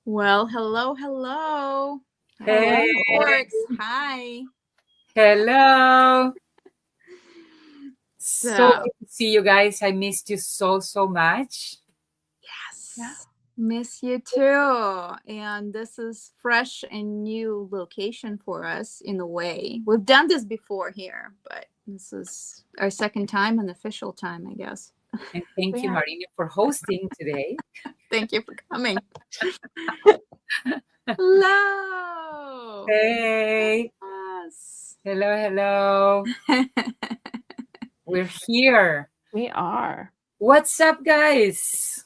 Well, hello. Hey, Works. Hi. hello. So So, good to see you guys. I missed you so much. yes. Yeah. Miss you too. And this is fresh and new location for us in a way. We've done this before here, but this is our second time, an official time, I guess. And thank you, Yeah. Marina, for hosting today. Thank you for coming. Hello. Hey, Yes. hello. We're here. We are. What's up, guys?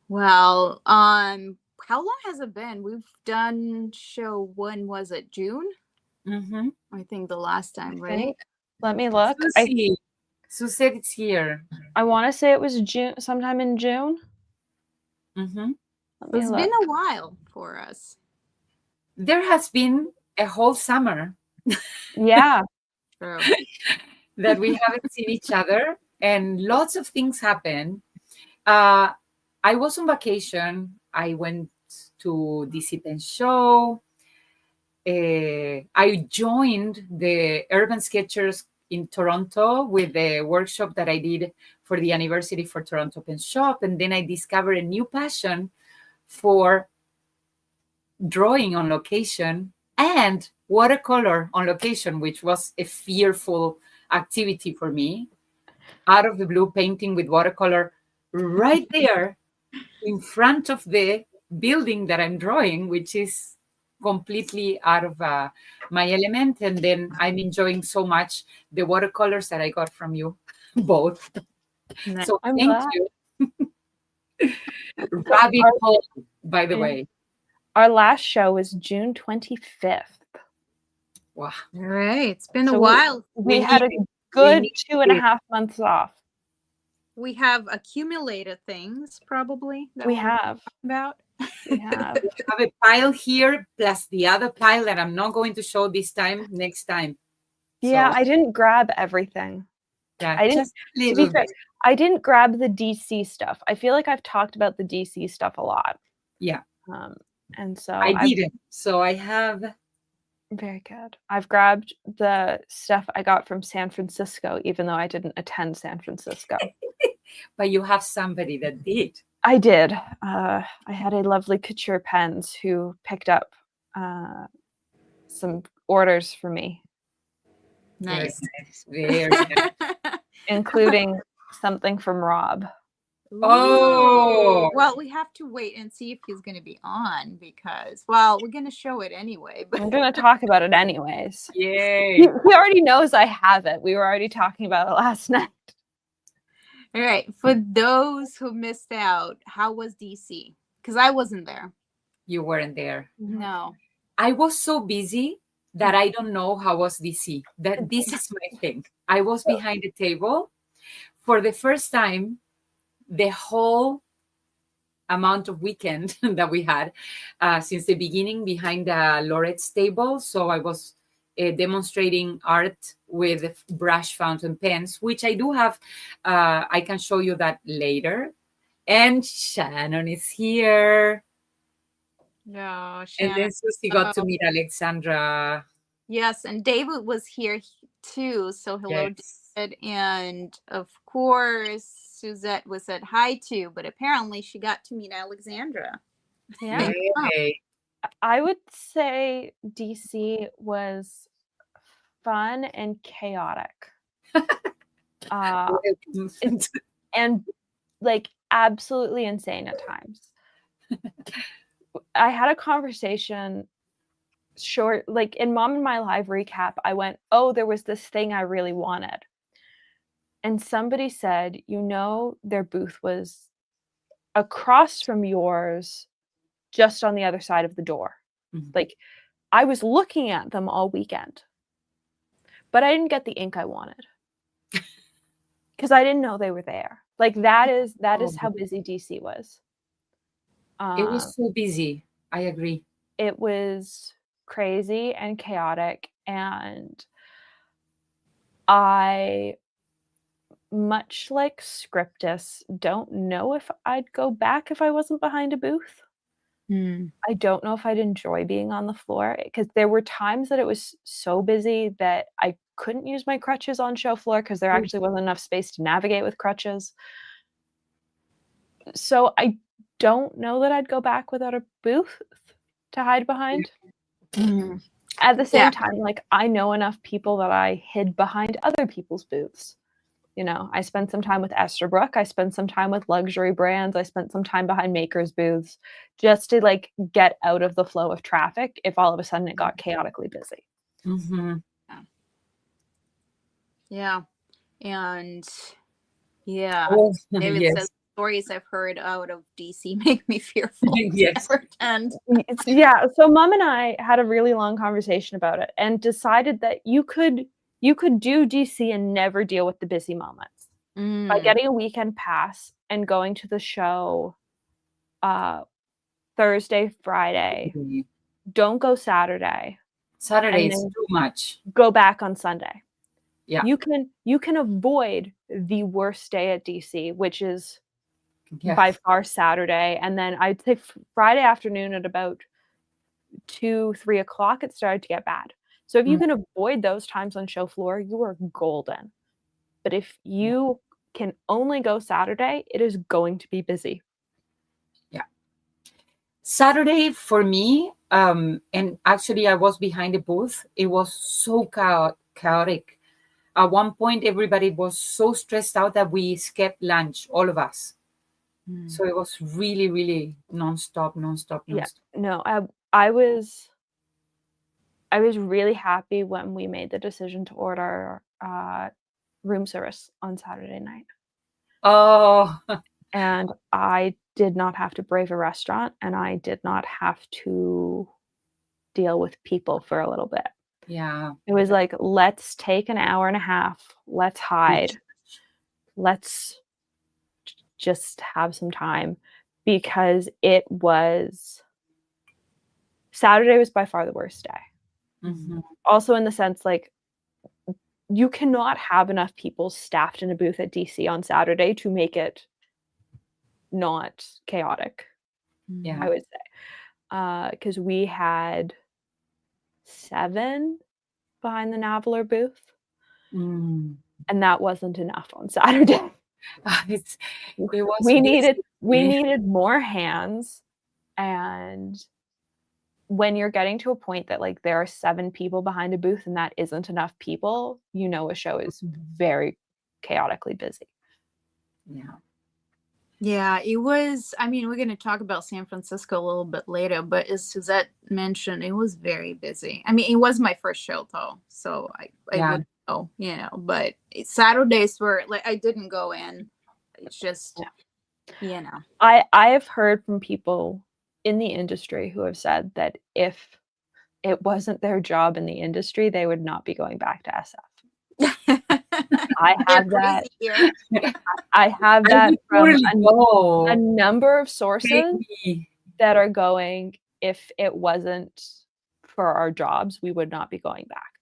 Well, how long has it been? We've done show when was it? June? Mm-hmm. I think the last I time, right? think. Let me look. Susie. Sue said it's here. I want to say it was June, sometime in June. Mm-hmm. Let me It's look. been a while for us. There has been a whole summer Yeah. True. that we haven't seen each other, and lots of things happen. Uh, I was on vacation. I went to DC Pen Show. I joined the Urban Sketchers in Toronto with the workshop that I did for the anniversary for Toronto Pen Shop. And then I discovered a new passion for drawing on location and watercolor on location, which was a fearful activity for me. Out of the blue, painting with watercolor right there in front of the building that I'm drawing, which is completely out of my element. And then I'm enjoying so much the watercolors that I got from you both. Nice. So I'm thank glad. you. Rabbit Our, hole, by the yeah. way. Our last show was June 25th. Wow. All right. It's been a So while. we had need a it. good need 2.5 months off. We have accumulated things probably that We we'll have. talk about. We have. We have a pile here plus the other pile that I'm not going to show this time, next time. Yeah, So, I didn't grab everything. yeah, I didn't, just a to be little fair, bit. I didn't grab the DC stuff. I feel like I've talked about the DC stuff a lot. Yeah, And so I I've didn't. So I have. very good. I've grabbed the stuff I got from San Francisco, even though I didn't attend San Francisco. But you have somebody that did. I did. I had a lovely Couture Pens who picked up some orders for me, Nice. Very nice. including something from Rob. Oh. Ooh. Well, we have to wait and see if he's going to be on because, well, we're going to show it anyway. But I'm going to talk about it anyways. Yay. He already knows I have it. We were already talking about it last night. all right, for those who missed out, how was DC? Because I wasn't there. You weren't there. No. I was so busy that I don't know how was DC. That this is my thing. I was behind the table for the first time the whole amount of weekend that we had since the beginning behind Loret's table. So I was demonstrating art with brush fountain pens, which I do have. I can show you that later. And Shannon is here. No, And then Shannon. Susie got to meet Alexandra. Yes, and David was here too. So hello, Yes. David. And of course, Suzette was said hi to, but apparently she got to meet Alexandra. Yeah. Yay. I would say DC was fun and chaotic. And like absolutely insane at times. I had a conversation like in Mom and My Live recap, I went, oh, there was this thing I really wanted. And somebody said, their booth was across from yours, just on the other side of the door. Mhm. Like I was looking at them all weekend, but I didn't get the ink I wanted because I didn't know they were there. Like that is how busy DC was. It was so busy. I agree. It was crazy and chaotic, and I much like Scriptus, don't know if I'd go back if I wasn't behind a booth. I don't know if I'd enjoy being on the floor, because there were times that it was so busy that I couldn't use my crutches on show floor because there actually wasn't enough space to navigate with crutches. So I don't know that I'd go back without a booth to hide behind. At the same time, like, I know enough people that I hid behind other people's booths. You know, I spent some time with Esterbrook. I spent some time with luxury brands. I spent some time behind makers' booths just to like get out of the flow of traffic if all of a sudden it got chaotically busy. Yeah. And yeah, Oh, David yes. says stories I've heard out of DC make me fearful. Yes. Yeah. So Mom and I had a really long conversation about it and decided that you could do DC and never deal with the busy moments by getting a weekend pass and going to the show Thursday, Friday. Don't go Saturday. Saturday is too much. Go back on Sunday. Yeah. You can avoid the worst day at DC, which is by far Saturday. And then I'd say Friday afternoon at about 2-3 o'clock, it started to get bad. So if you can avoid those times on show floor, you are golden. But if you can only go Saturday, it is going to be busy. Yeah. Saturday for me, and actually I was behind the booth, it was so chaotic. At one point, everybody was so stressed out that we skipped lunch, all of us. So it was really, really nonstop. Yeah, no, I was really happy when we made the decision to order room service on Saturday night. Oh. And I did not have to brave a restaurant, and I did not have to deal with people for a little bit. Yeah. It was like, let's take an hour and a half. Let's hide. Let's just have some time, because Saturday was by far the worst day. Also in the sense, like, you cannot have enough people staffed in a booth at DC on Saturday to make it not chaotic. Yeah. I would say. Because we had 7 behind the Navaler booth. And that wasn't enough on Saturday. We needed more hands. And when you're getting to a point that like there are 7 people behind a booth and that isn't enough people, you know a show is very chaotically busy. Yeah, it was, I mean, we're going to talk about San Francisco a little bit later, but as Suzette mentioned, it was very busy. I mean, it was my first show though, so I wouldn't know, you know, but Saturdays were like, I didn't go in. It's just, you know. I have heard from people in the industry who have said that if it wasn't their job in the industry, they would not be going back to SF. I have that. I have that from a number of sources that are going, if it wasn't for our jobs, we would not be going back.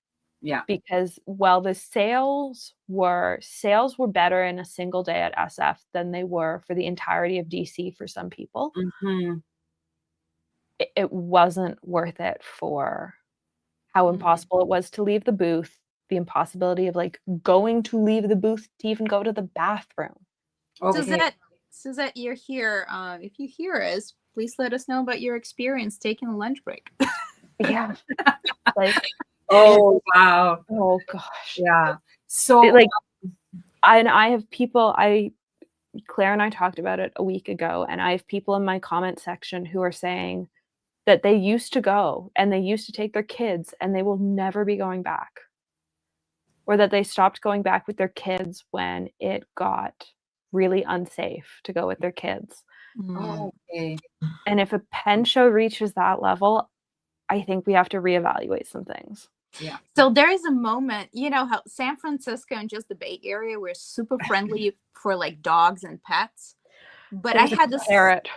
Yeah. Because while the sales were better in a single day at SF than they were for the entirety of DC for some people, it wasn't worth it for how impossible it was to leave the booth, the impossibility of like going to leave the booth to even go to the bathroom. Okay. Suzette, you're here. If you hear us, please let us know about your experience taking a lunch break. Yeah. Like, oh, wow. Oh, gosh. Yeah. So, like, I have people, Claire and I talked about it a week ago, and I have people in my comment section who are saying that they used to go and they used to take their kids and they will never be going back. Or that they stopped going back with their kids when it got really unsafe to go with their kids. Okay. And if a pen show reaches that level, I think we have to reevaluate some things. Yeah. So there is a moment, you know how San Francisco and just the Bay Area were super friendly for like dogs and pets. But I had this parrot.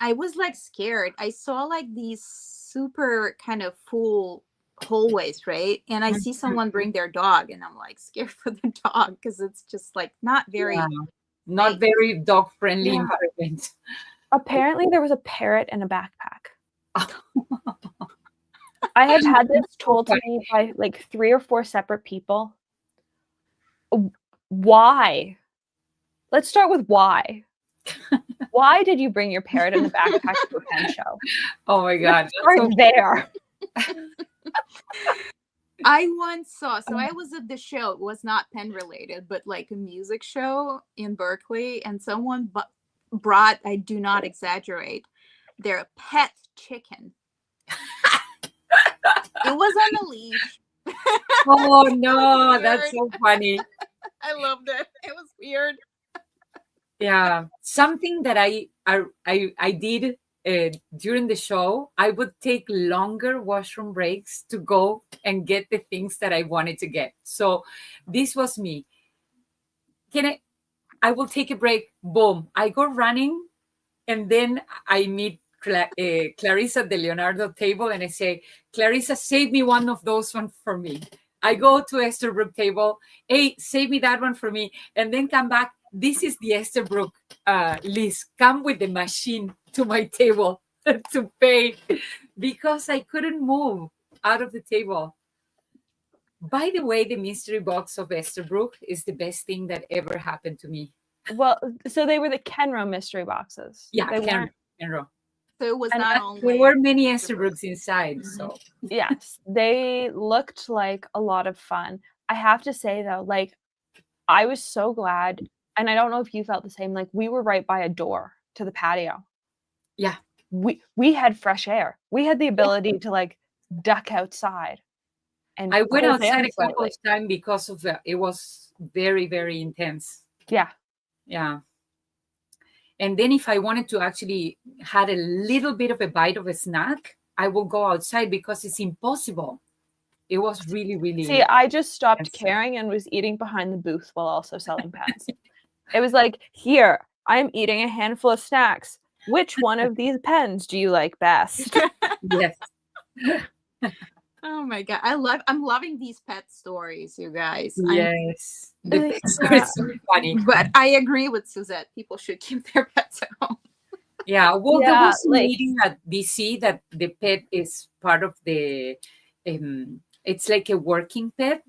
I was like scared. I saw like these super kind of full hallways, right? And I see someone bring their dog, and I'm like scared for the dog because it's just like not very not safe. very dog friendly Yeah. environment. Apparently, there was a parrot in a backpack. I have had this told to me by like 3 or 4 separate people. Why? Let's start with why. Why did you bring your parrot in a backpack to a pen show? Oh my God. Start there. I once saw, so I was at the show, it was not pen related, but like a music show in Berkeley, and someone brought, I do not exaggerate, their pet chicken. It was on a leash. Oh no, that's so funny. I loved it. It was weird. Yeah, something that I did during the show, I would take longer washroom breaks to go and get the things that I wanted to get. So this was me. I will take a break. Boom. I go running, and then I meet Clarissa at the Leonardo table, and I say, Clarissa, save me one of those one for me. I go to Esterbrook table. Hey, save me that one for me. And then come back. This is the Esterbrook list. Come with the machine to my table to pay because I couldn't move out of the table. By the way, the mystery box of Esterbrook is the best thing that ever happened to me. Well, so they were the Kenro mystery boxes. Yeah, they weren't. Kenro. So it was And not only. There were many Esterbrooks inside. So Yes, they looked like a lot of fun. I have to say though, like I was so glad, and I don't know if you felt the same. Like we were right by a door to the patio. Yeah, we had fresh air. We had the ability to like duck outside. And I went cool outside down a couple slightly. of times because of it was very, very intense. Yeah. Yeah. And then if I wanted to actually had a little bit of a bite of a snack, I will go outside because it's impossible. It was really, really. See, I just stopped intense. caring and was eating behind the booth while also selling pens. It was like, here, I'm eating a handful of snacks. Which one of these pens do you like best? Yes. Oh my God. I'm loving these pet stories, you guys. Yes. The pets are so funny. But I agree with Suzette. People should keep their pets at home. Yeah. Well, there Yeah, was a like- meeting at DC that the pet is part of the, it's like a working pet.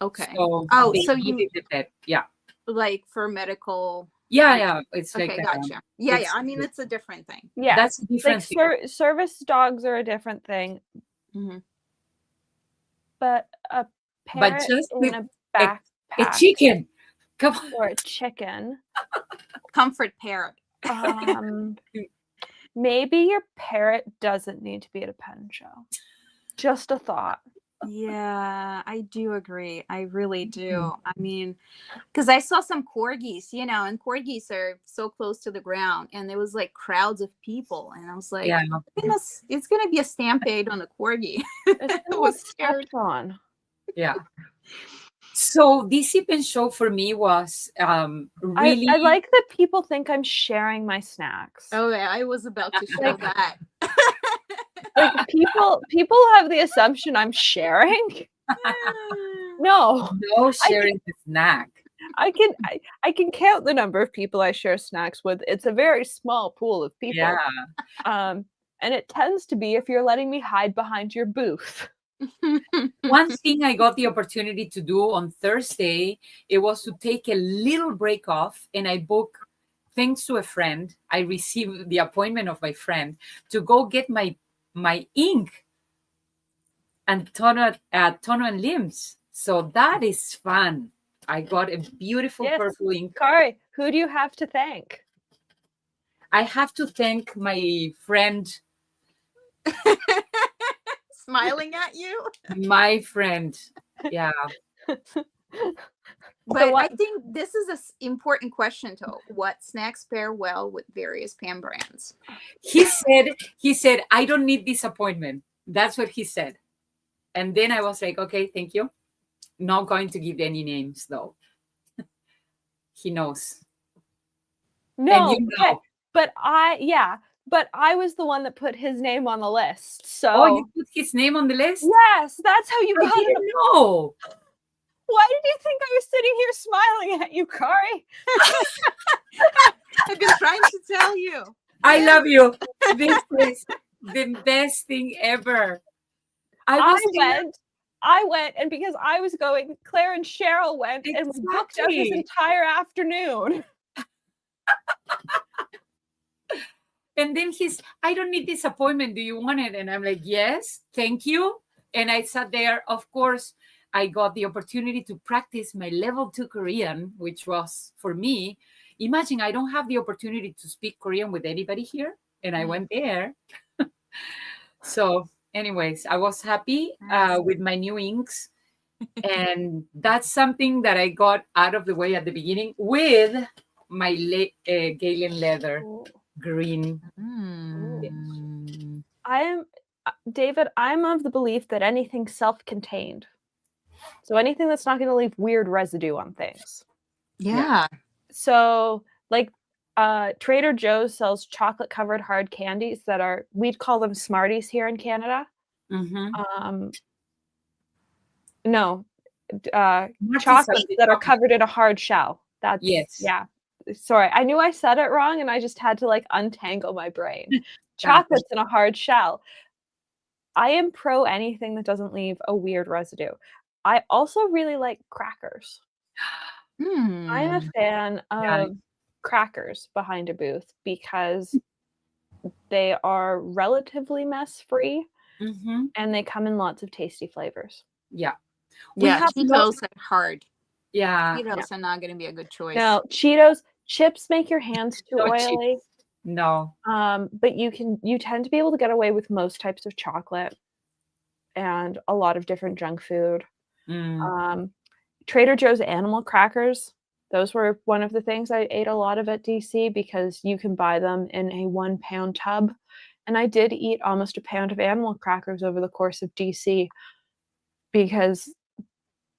Okay. So Oh, they so needed you the pet. Yeah. like for medical. Yeah. It's Okay, like gotcha. Yeah. it's- I mean, it's a different thing. Yeah. That's a different Like thing. service dogs are a different thing. Mhm. But a parrot just in with a A backpack chicken. Come on. or a chicken. Comfort parrot. Maybe your parrot doesn't need to be at a pen show. Just a thought. Yeah, I do agree. I really do. I mean, because I saw some corgis, and corgis are so close to the ground, and there was like crowds of people, and I was like, Yeah. it's gonna be a stampede on a corgi. It was scared. stepped on. Yeah. So this pen show for me was really. I like that people think I'm sharing my snacks. Oh yeah, I was about to show that. Like people have the assumption I'm sharing. No, No sharing the snack. I can count the number of people I share snacks with. It's a very small pool of people. Yeah. And it tends to be if you're letting me hide behind your booth. One thing I got the opportunity to do on Thursday, it was to take a little break off, and I booked, thanks to a friend, I received the appointment of my friend to go get my ink and toner and limbs. So that is fun. I got a beautiful Yes. purple ink. Kari, who do you have to thank? I have to thank my friend, Smiling at you. my friend. Yeah. But what- I think this is an important question, though. What snacks pair well with various pen brands? He said, I don't need this appointment. That's what he said. And then I was like, okay, thank you. Not going to give any names though. He knows. No, And you know. but but I was the one that put his name on the list. So Oh, you put his name on the list? yes, that's how you I got him. didn't know. Why did you think I was sitting here smiling at you, Kari? I've been trying to tell you. I love you. This is the best thing ever. I went, and because I was going, Claire and Cheryl went, and we booked out this Exactly. entire afternoon. And then I don't need this appointment. Do you want it? And I'm like, yes, thank you. And I sat there. Of course, I got the opportunity to practice my level 2 Korean, which was, for me, imagine I don't have the opportunity to speak Korean with anybody here. And I went there. So anyways, I was happy with my new inks. And that's something that I got out of the way at the beginning with my Galen leather green. David, I'm of the belief that anything self-contained. So anything that's not going to leave weird residue on things. Yeah. So like Trader Joe's sells chocolate covered hard candies that are, we'd call them Smarties here in Canada. Mm-hmm. Chocolates that are covered in a hard shell. That's yeah. Sorry, I knew I said it wrong and I just had to like untangle my brain. Chocolates in a hard shell. I am pro anything that doesn't leave a weird residue. I also really like crackers. I'm a fan of crackers behind a booth because they are relatively mess-free and they come in lots of tasty flavors. Yeah. Cheetos are hard. Yeah. Cheetos are not going to be a good choice. No, Cheetos, chips make your hands too oily. Chips. No. But you tend to be able to get away with most types of chocolate and a lot of different junk food. Trader Joe's animal crackers, those were one of the things I ate a lot of at DC because you can buy them in a 1 pound tub. And I did eat almost a pound of animal crackers over the course of DC because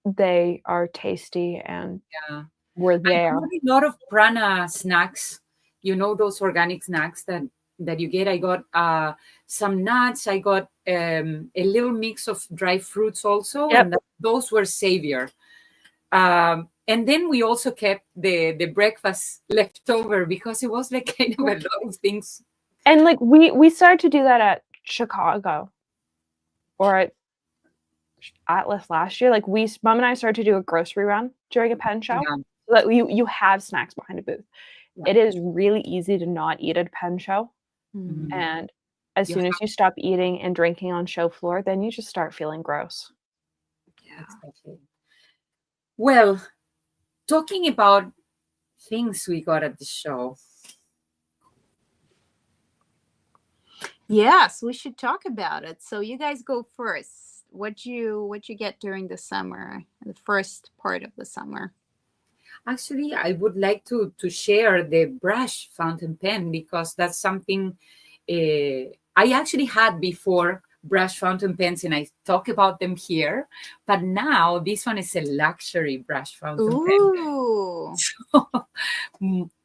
they are tasty and were there. I got a lot of Prana snacks, those organic snacks that you get. I got some nuts. I got a little mix of dry fruits also. Yep. And those were savior. And then we also kept the breakfast left over because it was like kind of a lot of things. And like we started to do that at Chicago or at Atlas last year. Like Mom and I started to do a grocery run during a pen show so that you have snacks behind a booth. It is really easy to not eat at a pen show. And as soon as you stop eating and drinking on show floor, then you just start feeling gross. Yeah. Exactly. Well, talking about things we got at the show. Yes, we should talk about it. So you guys go first. What you get during the summer, the first part of the summer? Actually, I would like to share the brush fountain pen because that's something I actually had before, brush fountain pens, and I talk about them here. But now this one is a luxury brush fountain pen. So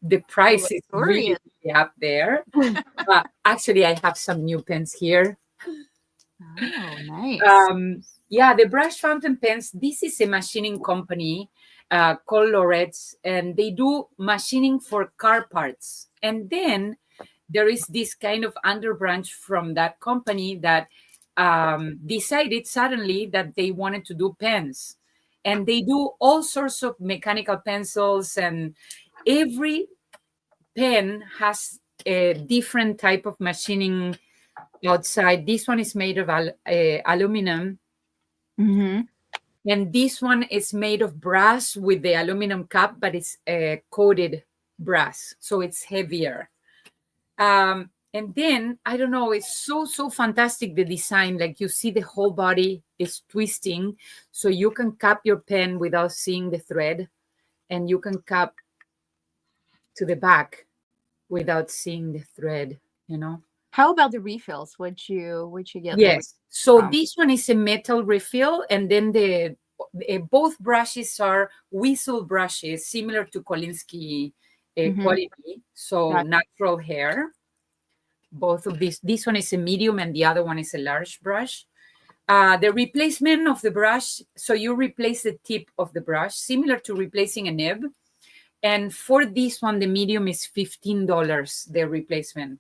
the price is really up there. Actually, I have some new pens here. Oh, nice. The brush fountain pens, this is a machining company called Loretz, and they do machining for car parts. And then there is this kind of underbranch from that company that decided suddenly that they wanted to do pens. And they do all sorts of mechanical pencils, and every pen has a different type of machining outside. This one is made of aluminum. And this one is made of brass with the aluminum cap, but it's coated brass, so it's heavier. And then, I don't know, it's so fantastic, the design. Like you see the whole body is twisting, so you can cap your pen without seeing the thread, and you can cap to the back without seeing the thread, How about the refills? Would you get? Yes. So this one is a metal refill, and then both brushes are whistle brushes, similar to Kolinsky quality. So natural hair. both of these. This one is a medium and the other one is a large brush. The replacement of the brush, so you replace the tip of the brush, similar to replacing a nib. And for this one, the medium is $15, the replacement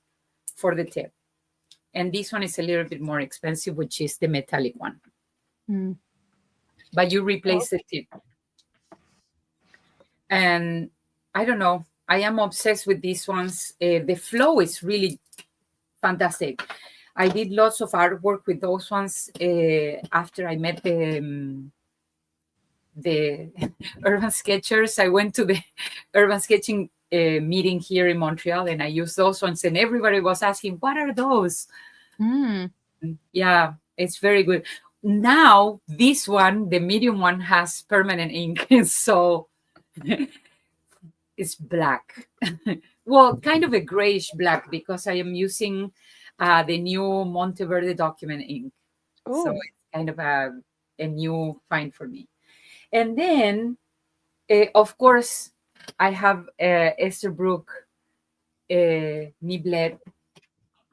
for the tip. And this one is a little bit more expensive, which is the metallic one. Mm. But you replace the tip. And I don't know, I am obsessed with these ones. The flow is really fantastic. I did lots of artwork with those ones after I met the urban sketchers. I went to the urban sketching meeting here in Montreal, and I used those ones, and everybody was asking, what are those? Mm. Yeah, it's very good. Now this one, the medium one, has permanent ink, so it's black. Well, kind of a grayish black, because I am using the new Monteverde document ink. So Ooh. it's kind of a new find for me. And then, of course, I have Esterbrook Niblet.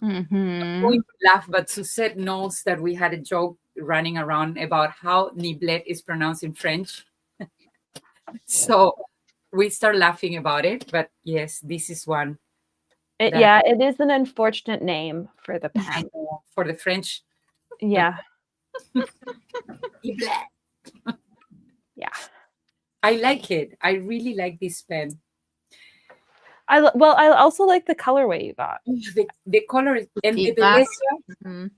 Mm-hmm. Going to laugh, but Suzette knows that we had a joke running around about how Niblet is pronounced in French. So we start laughing about it. But yes, this is one. Yeah, it is an unfortunate name for the pen. For the French. Yeah. Niblet. Yeah. I like it. I really like this pen. I also like the colorway you got. The color is, and the Feedback. Venezia,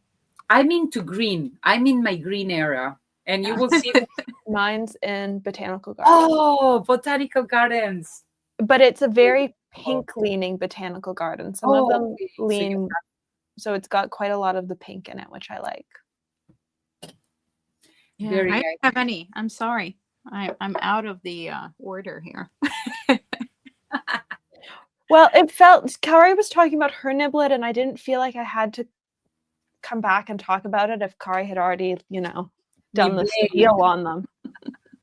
I'm into green. I'm in my green era. And you will see Mine's in Botanical Gardens. Oh, Botanical Gardens. But it's a very pink leaning Botanical Garden. Some of them okay. lean, so it's got quite a lot of the pink in it, which I like. Yeah, Very I nice. don't have any. I'm sorry. I'm out of the order here. Well, it felt Kari was talking about her niblet, and I didn't feel like I had to come back and talk about it if Kari had already, done the spiel on them.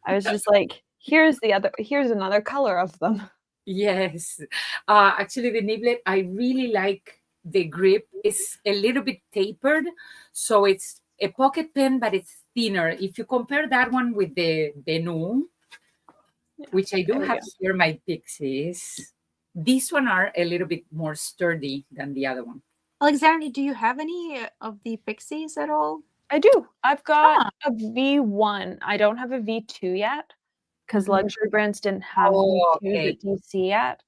I was just like, here's another color of them. Yes. Actually, the niblet, I really like the grip. It's a little bit tapered, so it's a pocket pen, but it's thinner. If you compare that one with the Benu, which I do have here, my Pixies, these one are a little bit more sturdy than the other one. Alexandra, do you have any of the Pixies at all? I do. I've got a V1. I don't have a V2 yet because luxury brands didn't have V2s at DC yet.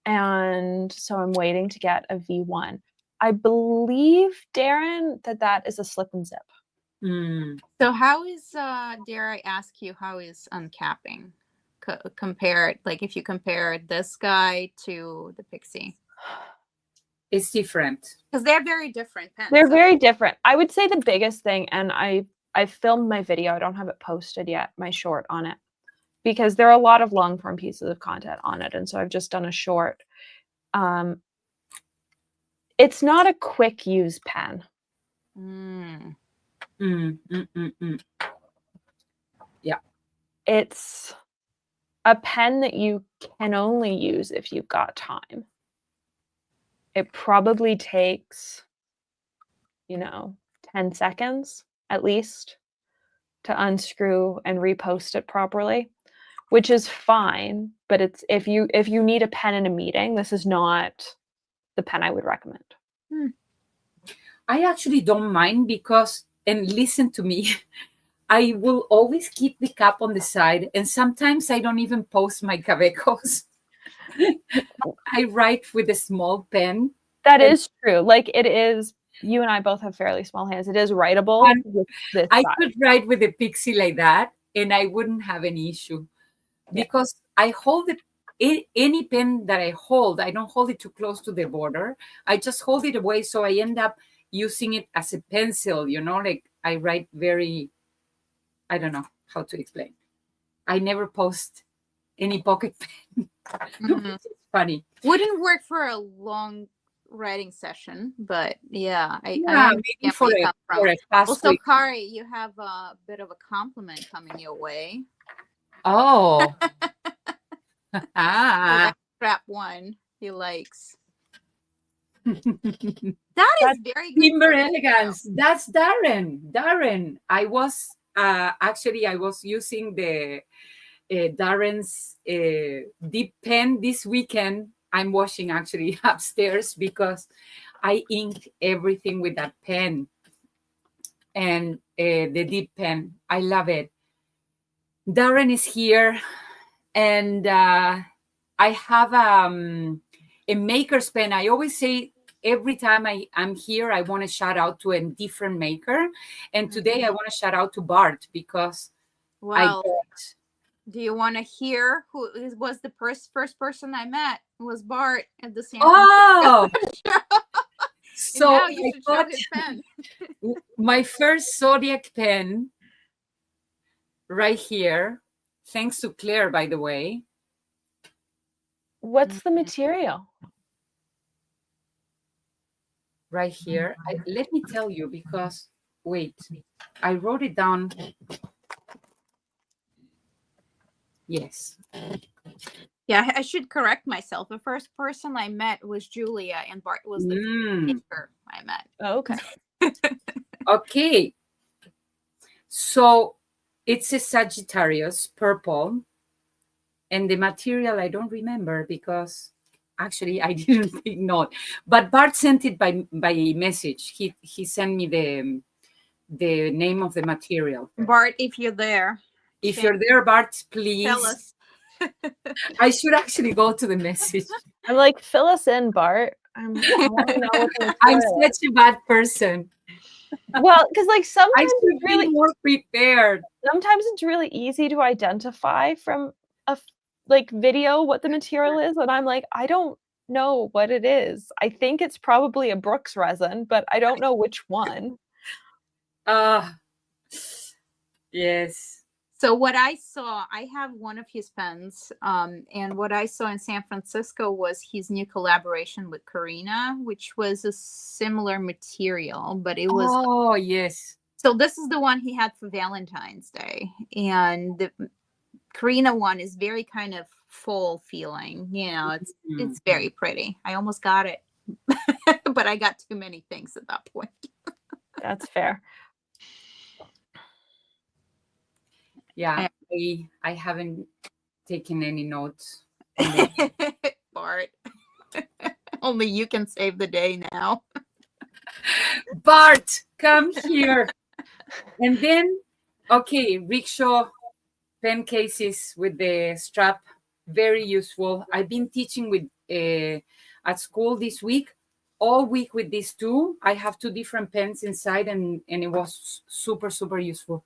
And so I'm waiting to get a V1. I believe, Darren, that is a slip and zip. So how is, dare I ask you, how is uncapping? Compare, like if you compare this guy to the Pixie. It's different. Because they're very different pens. They're very different. I would say the biggest thing, and I filmed my video. I don't have it posted yet, my short on it, because there are a lot of long form pieces of content on it. And so I've just done a short. It's not a quick use pen. Yeah. It's a pen that you can only use if you've got time. It probably takes, 10 seconds at least to unscrew and repost it properly, which is fine. But it's if you need a pen in a meeting, this is not the pen I would recommend. I actually don't mind because, and listen to me, I will always keep the cap on the side, and sometimes I don't even post my Cabecos. I write with a small pen. That is true. Like it is, you and I both have fairly small hands. It is writable with this I size. could write with a Pixie like that, and I wouldn't have any issue because I hold it. Any pen that I hold, I don't hold it too close to the border. I just hold it away, so I end up using it as a pencil. Like I write very. I don't know how to explain. I never post any pocket pen. It's funny. Wouldn't work for a long writing session, but maybe for a fast Also, week. Kari, you have a bit of a compliment coming your way. Oh. Strap one he likes. That is very good. Timber for you. elegance. That's Darren. I was actually I was using the Darren's deep pen this weekend. I'm washing actually upstairs because I inked everything with that pen and the deep pen. I love it. Darren is here, and I have a maker's pen. I always say every time I'm here, I want to shout out to a different maker. And today I want to shout out to Bart because I Well, got. do you want to hear who was the first person I met? It was Bart at the San Oh, Francisco show. so And now you I should show got his pen. my first Zodiac pen right here. Thanks to Claire, by the way. What's the material? Right here. Let me tell you because, wait, I wrote it down. Yes. Yeah, I should correct myself. The first person I met was Julia, and Bart was the maker I met. Oh, okay. Okay. So it's a Sagittarius purple. And the material I don't remember because actually I didn't take note. But Bart sent it by message. He sent me the name of the material. Bart, if you're there, If you're there, Bart, tell please. us. I should actually go to the message. I'm like, fill us in, Bart. I want to know what the I'm material is. such a bad person. Well, because like I sometimes should it's really be more prepared. sometimes it's really easy to identify from a video what the material is, and I'm like, I don't know what it is. I think it's probably a Brooks resin, but I don't know which one. Yes. So what I saw, I have one of his pens, and what I saw in San Francisco was his new collaboration with Karina, which was a similar material, but it was. Oh, yes. So this is the one he had for Valentine's Day, and the Karina one is very kind of full feeling. You know, it's very pretty. I almost got it, but I got too many things at that point. That's fair. Yeah, I haven't taken any notes. Bart, only you can save the day now. Bart, come here. And then, okay, rickshaw pen cases with the strap, very useful. I've been teaching with at school this week, all week with these two. I have two different pens inside, and it was super, super useful.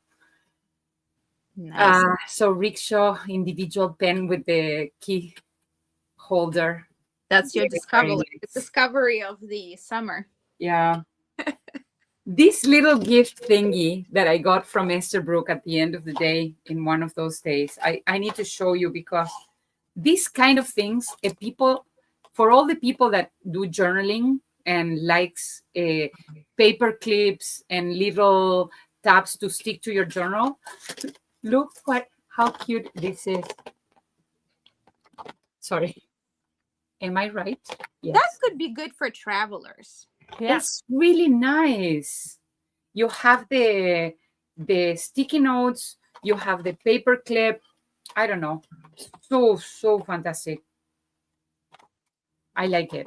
Nice. So rickshaw individual pen with the key holder. That's your Very nice. discovery of the summer. Yeah. This little gift thingy that I got from Esterbrook at the end of the day in one of those days, I need to show you because these kind of things, for all the people that do journaling and likes paper clips and little tabs to stick to your journal, look how cute this is. Sorry. Am I right? Yes. That could be good for travelers. Yeah. It's really nice. You have the sticky notes, you have the paper clip. I don't know. So fantastic. I like it.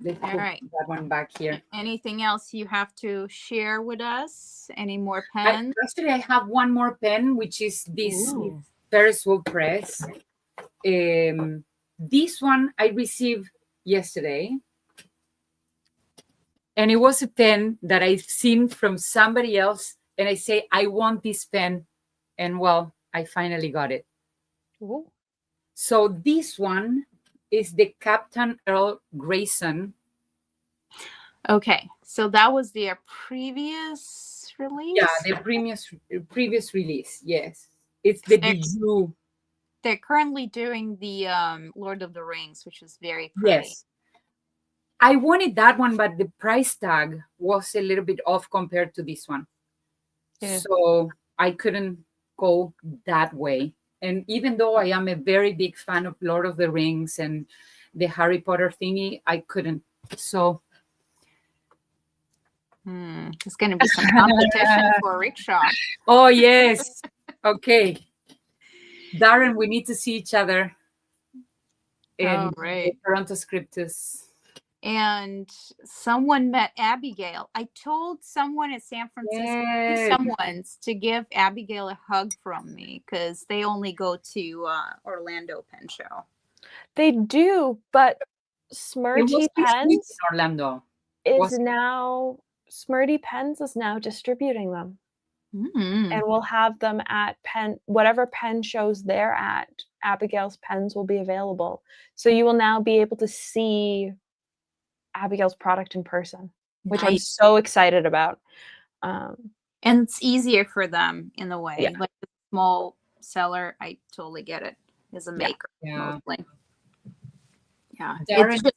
Let's All put right. that one back here. Anything else you have to share with us? Any more pens? Actually, I have one more pen, which is this Ooh. Ferris Wheel Press. This one I received yesterday. And it was a pen that I've seen from somebody else. And I say, I want this pen. And well, I finally got it. Ooh. So this one is the Captain Earl Grayson. Okay. So that was their previous release? Yeah, the previous release. Yes. It's the Bijou. They're currently doing the Lord of the Rings, which is very pretty. Yes. I wanted that one, but the price tag was a little bit off compared to this one. Yeah. So I couldn't go that way. And even though I am a very big fan of Lord of the Rings and the Harry Potter thingy, I couldn't. So There's going to be some competition for rickshaw. oh yes. Okay. Darren, we need to see each other in right. Toronto Scriptus. And someone met Abigail. I told someone at San Francisco, someone's to give Abigail a hug from me because they only go to Orlando Pen Show. They do, but Smirty in Pens Orlando. Smirty Pens is now distributing them. Mm. And we'll have them at whatever pen shows they're at. Abigail's pens will be available. So you will now be able to see Abigail's product in person, which I'm so excited about. And it's easier for them in the way. Yeah. Like the small seller, I totally get it. As a maker, mostly. Yeah. Darren, it's just,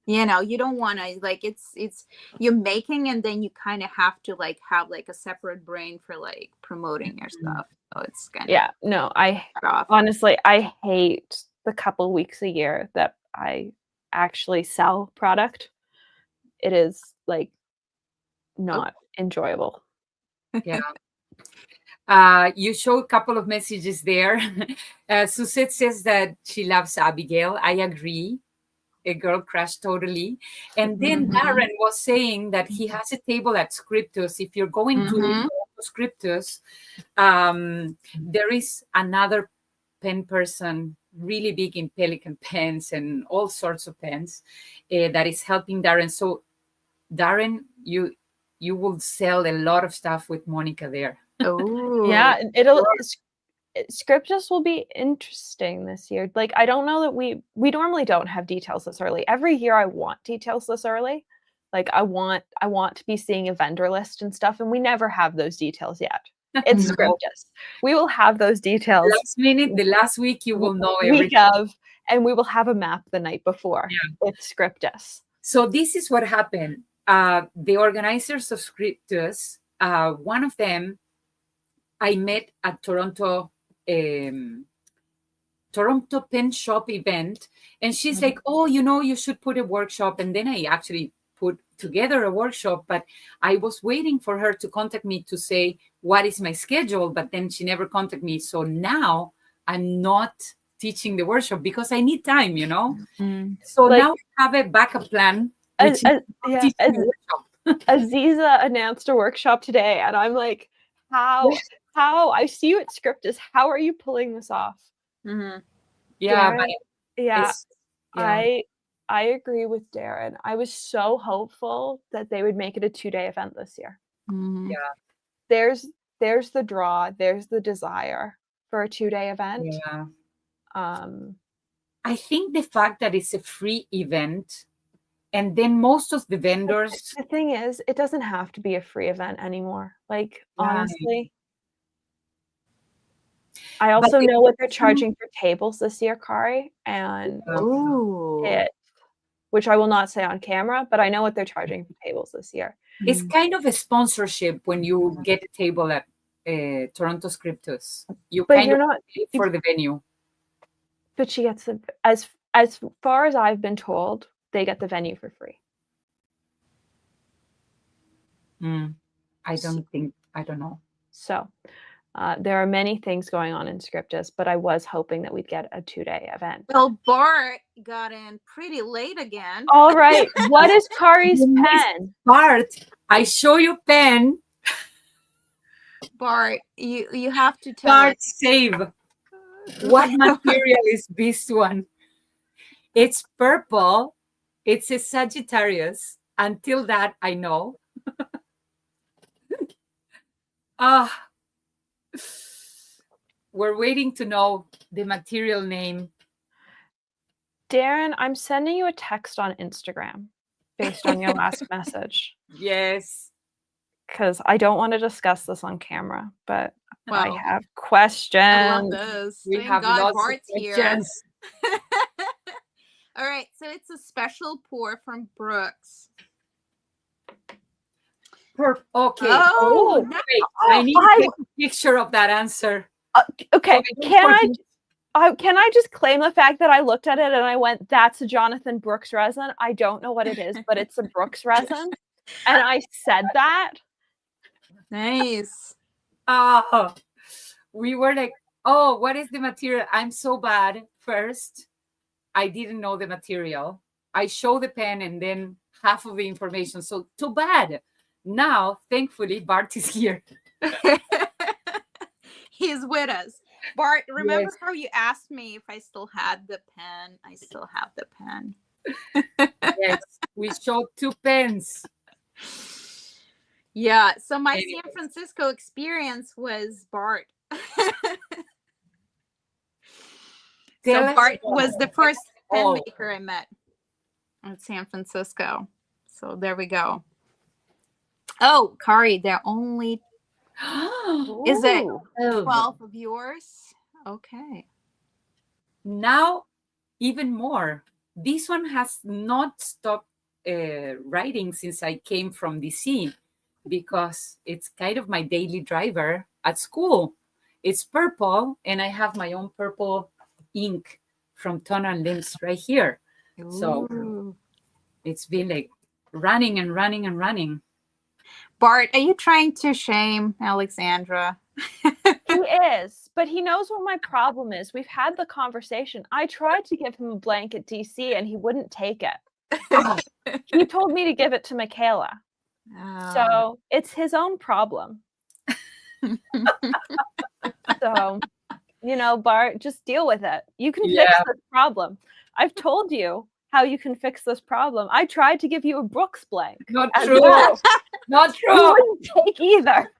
you don't want to like it's you're making and then you kind of have to like have like a separate brain for like promoting your stuff. So it's kind of no, honestly I hate the couple weeks a year that I actually sell product. It is like not enjoyable. Yeah. You show a couple of messages there. Suzette says that she loves Abigail. I agree. A girl crush totally. And then Darren was saying that he has a table at Scriptus. If you're going to Scriptus, there is another pen person really big in Pelican pens and all sorts of pens that is helping Darren. So Darren, you will sell a lot of stuff with Monica there. Oh yeah, Scriptus will be interesting this year. Like, I don't know that we normally don't have details this early. Every year I want details this early. Like I want to be seeing a vendor list and stuff, and we never have those details yet. It's Scriptus. We will have those details last minute, the last week you will know everything. And we will have a map the night before. Yeah. It's Scriptus. So this is what happened. The organizers of Scriptus, one of them I met at Toronto Pen Shop event, and she's like, oh, you should put a workshop. And then I actually put together a workshop, but I was waiting for her to contact me to say what is my schedule, but then she never contacted me. So now I'm not teaching the workshop because I need time, So now we have a backup plan. Aziza announced a workshop today, and I'm like, how I see you at Scriptus. How are you pulling this off? Yeah, I agree with Darren. I was so hopeful that they would make it a 2-day event this year. Yeah, there's the draw. There's the desire for a 2-day event. Yeah, I think the fact that it's a free event, and then most of the vendors. The thing is, it doesn't have to be a free event anymore. Like, honestly. I also know what they're charging for tables this year, Kari, and which I will not say on camera, but I know what they're charging for tables this year. It's kind of a sponsorship when you get a table at Toronto Scriptus. You pay for the venue. But she gets as far as I've been told, they get the venue for free. I don't know. So there are many things going on in Scriptus, but I was hoping that we'd get a 2-day event. Well, Bart got in pretty late again. All right. What is Kari's pen? Bart, I show you pen. Bart, you have to tell Bart, save. What material is this one? It's purple. It's a Sagittarius. Until that, I know. We're waiting to know the material name. Darren, I'm sending you a text on Instagram based on your last message. Yes. Because I don't want to discuss this on camera, but I have questions. I love this. We have lots Bart's of questions. Here. All right, so it's a special pour from Brooks. Okay. Oh, wait. I need to take a picture of that answer. Okay. Can I? Can I just claim the fact that I looked at it and I went, that's a Jonathan Brooks resin. I don't know what it is, but it's a Brooks resin. And I said that. Nice. Oh, we were like, oh, what is the material? I'm so bad. First, I didn't know the material. I show the pen and then half of the information. So too bad. Now, thankfully, Bart is here. He's with us. Bart, remember Yes. how you asked me if I still had the pen? I still have the pen. Yes, we showed 2 pens. Yeah, so my Anyways. San Francisco experience was Bart. Tell So us Bart about was the it. first pen Oh. maker I met in San Francisco. So there we go. Oh, Kari, they're only is it Ooh. 12 of yours? Okay. Now, even more. This one has not stopped writing since I came from DC because it's kind of my daily driver at school. It's purple, and I have my own purple ink from Tonal Limbs right here. So Ooh. it's been like running and running and running. Bart, are you trying to shame Alexandra? He is, but he knows what my problem is. We've had the conversation. I tried to give him a blank at DC and he wouldn't take it. He told me to give it to Michaela. So it's his own problem. So, Bart, just deal with it. You can fix this problem. I've told you how you can fix this problem. I tried to give you a Brooks blank. Not true. Not true. You wouldn't take either.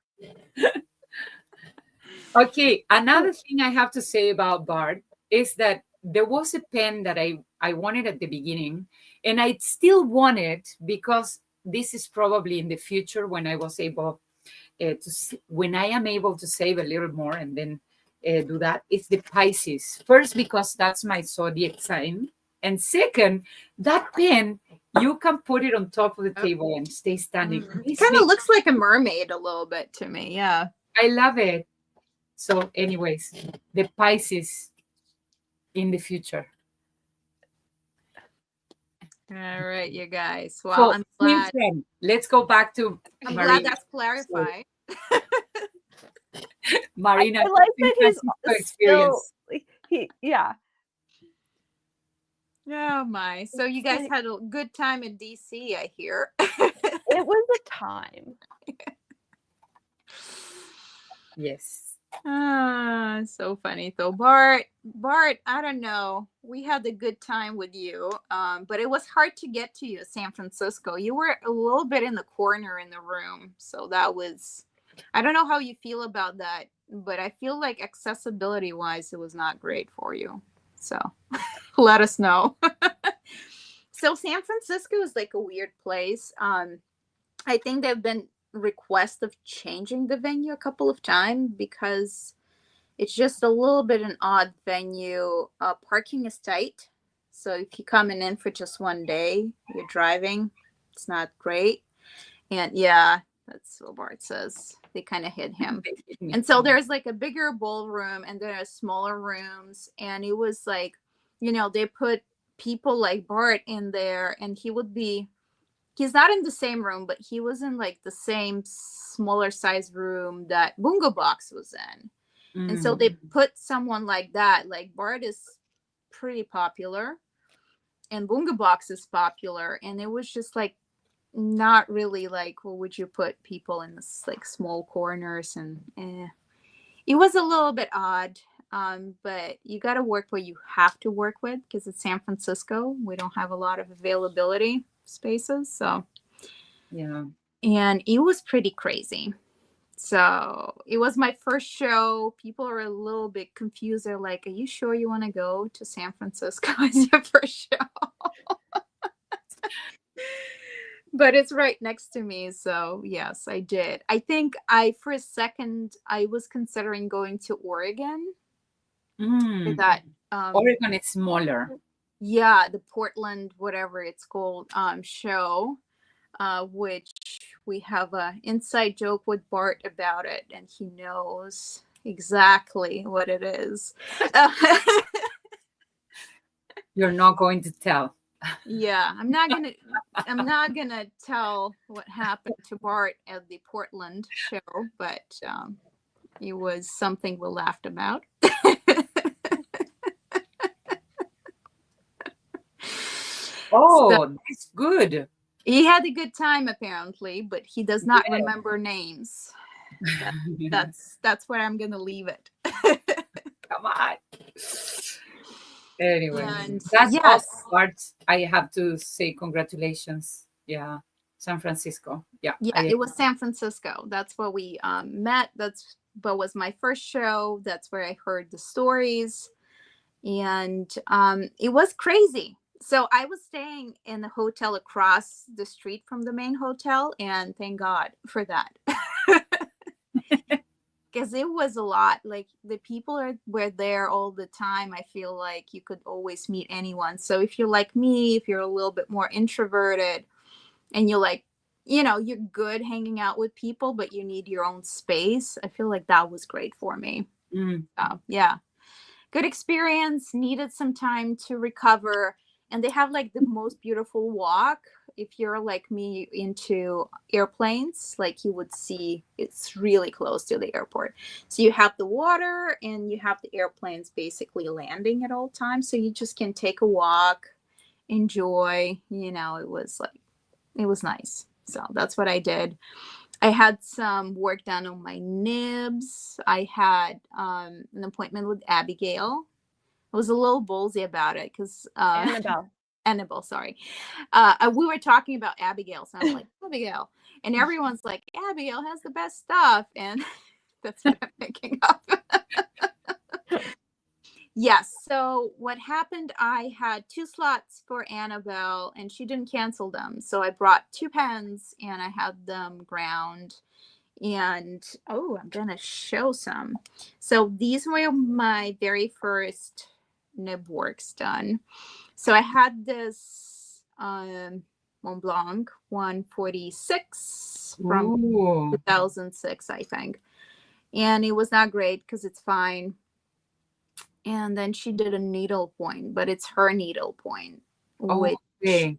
Okay, another thing I have to say about Bart is that there was a pen that I wanted at the beginning, and I still want it because this is probably in the future when I was able when I am able to save a little more and then do that. It's the Pisces. First, because that's my zodiac sign, and second, that pen you can put it on top of the table and stay standing. It kind of looks like a mermaid a little bit to me. Yeah. I love it. So anyways, the Pisces in the future. All right, you guys. Well, I'm glad. Let's go back to I'm Marina. glad that's clarified. Marina, I like that he's experience. Yeah. Oh my. So you guys had a good time in DC, I hear. It was a time. Yes. So funny though. Bart, I don't know. We had a good time with you. But it was hard to get to you, San Francisco. You were a little bit in the corner in the room. So that was, I don't know how you feel about that, but I feel like accessibility wise, it was not great for you. So let us know. So San Francisco is like a weird place. I think they've been requests of changing the venue a couple of times because it's just a little bit an odd venue. Parking is tight. So if you're coming in for just one day, you're driving, it's not great. And yeah, that's what Bart says. They kind of hid him. And so there's like a bigger ballroom and there are smaller rooms. And it was like, they put people like Bart in there and he's not in the same room, but he was in like the same smaller size room that Bungo Box was in. And so they put someone like that, like Bart is pretty popular and Bungo Box is popular. And it was just like, not really like, well, would you put people in this like small corners and it was a little bit odd. But you got to work what you have to work with because it's San Francisco. We don't have a lot of availability spaces. So, yeah. And it was pretty crazy. So it was my first show. People are a little bit confused. They're like, are you sure you want to go to San Francisco as your first show? But it's right next to me. So yes, I did. I think for a second, I was considering going to Oregon. That Oregon is smaller. Yeah, the Portland, whatever it's called, show, which we have a inside joke with Bart about it, and he knows. exactly what it is. You're not going to tell. Yeah, I'm not gonna tell what happened to Bart at the Portland show, but it was something we laughed about. Oh, that's good. He had a good time apparently, but he does not remember names. That's where I'm gonna leave it. Come on. Anyway, And that's yes, awesome part. I have to say congratulations. Yeah, San Francisco. Yeah, yeah, it was San Francisco. That's where we met. That's what was my first show. That's where I heard the stories, and it was crazy. So I was staying in the hotel across the street from the main hotel, and thank God for that. Because it was a lot. Like the people were there all the time. I feel like you could always meet anyone. So if you're like me, if you're a little bit more introverted and you're like, you're good hanging out with people, but you need your own space, I feel like that was great for me. Yeah, good experience. Needed some time to recover. And they have like the most beautiful walk. If you're like me into airplanes, like you would see, it's really close to the airport. So you have the water and you have the airplanes basically landing at all times. So you just can take a walk, enjoy, it was nice. So that's what I did. I had some work done on my nibs. I had an appointment with Abigail. I was a little ballsy about it because Annabelle, sorry. We were talking about Abigail, so I'm like, Abigail. And everyone's like, Abigail has the best stuff. And that's what I'm thinking of. Yes. So what happened, I had 2 slots for Annabelle and she didn't cancel them. So I brought 2 pens and I had them ground. And I'm going to show some. So these were my very first nib works done. So I had this Mont Blanc 146 from 2006, I think. And it was not great because it's fine. And then she did a needle point, but it's her needle point, which, it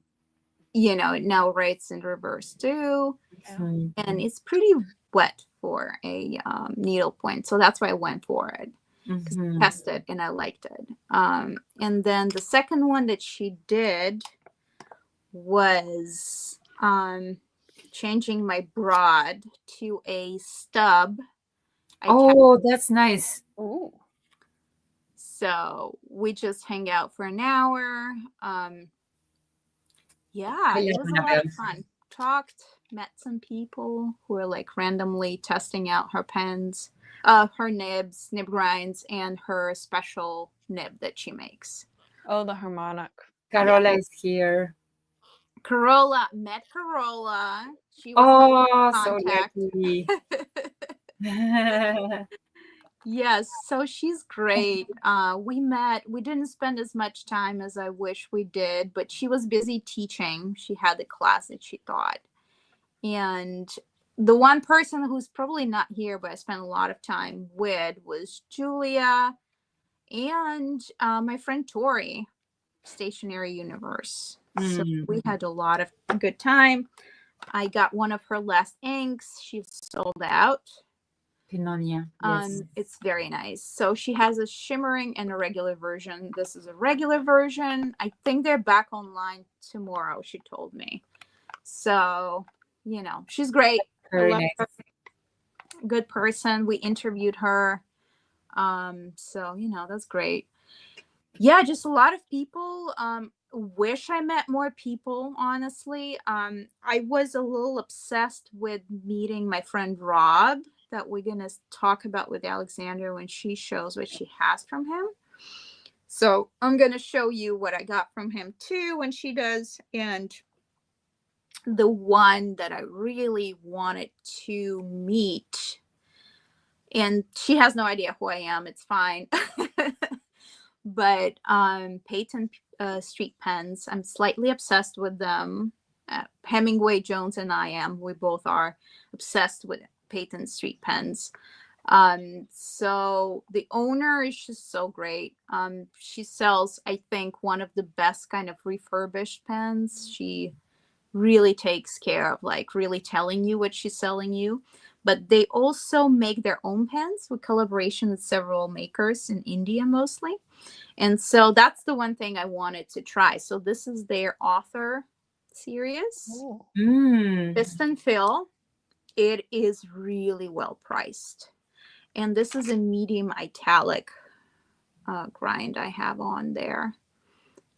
now writes in reverse too. And it's pretty wet for a needle point. So that's why I went for it. I tested and I liked it. And then the second one that she did was changing my broad to a stub. That's nice. Ooh. So we just hang out for an hour. It was a lot of fun. Talked, met some people who were like randomly testing out her pens, her nibs, nib grinds, and her special nib that she makes. Oh, the harmonic. Carola is here. Met Carola. She was in contact. So lucky. Yes, so she's great. We met. We didn't spend as much time as I wish we did, but she was busy teaching. She had the class that she taught. And the one person who's probably not here, but I spent a lot of time with, was Julia and my friend Tori, Stationary Universe. So we had a lot of good time. I got one of her last inks. She's sold out. Pinonia. Yes. It's very nice. So she has a shimmering and a regular version. This is a regular version. I think they're back online tomorrow, she told me. So, she's great. Very nice. Her. Good person. We interviewed her. So, that's great. Yeah, just a lot of people. Wish I met more people, honestly. I was a little obsessed with meeting my friend Rob, that we're going to talk about with Alexandra when she shows what she has from him. So I'm going to show you what I got from him too when she does. And the one that I really wanted to meet, and she has no idea who I am. It's fine. But Peyton Street pens, I'm slightly obsessed with them. Hemingway, Jones, and I am. We both are obsessed with Peyton Street pens. So the owner is just so great. She sells, I think, one of the best kind of refurbished pens. She really takes care of like really telling you what she's selling you. But they also make their own pens with collaboration with several makers in India mostly. And so that's the one thing I wanted to try. So this is their author series, Oh. Piston Fill. It is really well priced. And this is a medium italic grind I have on there.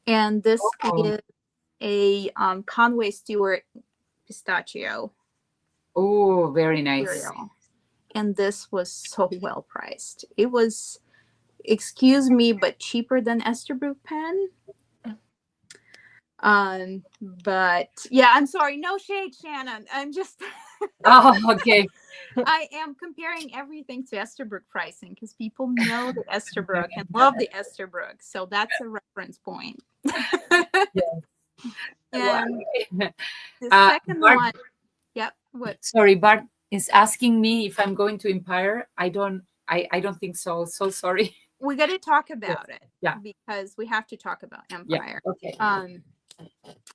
And this is a Conway Stewart pistachio. Oh, very nice. Cereal. And this was so well priced. It was, excuse me, but cheaper than Esterbrook pen. But yeah, I'm sorry. No shade, Shannon. I'm just Oh, okay. I am comparing everything to Esterbrook pricing because people know the Esterbrook and love the Esterbrook. So that's a reference point. Yes. And the Uh, second Bart- one, yep. What? Sorry, Bart is asking me if I'm going to Empire. I don't think so. So sorry. We got to talk about it. Yeah. Because we have to talk about Empire. Yeah. Okay.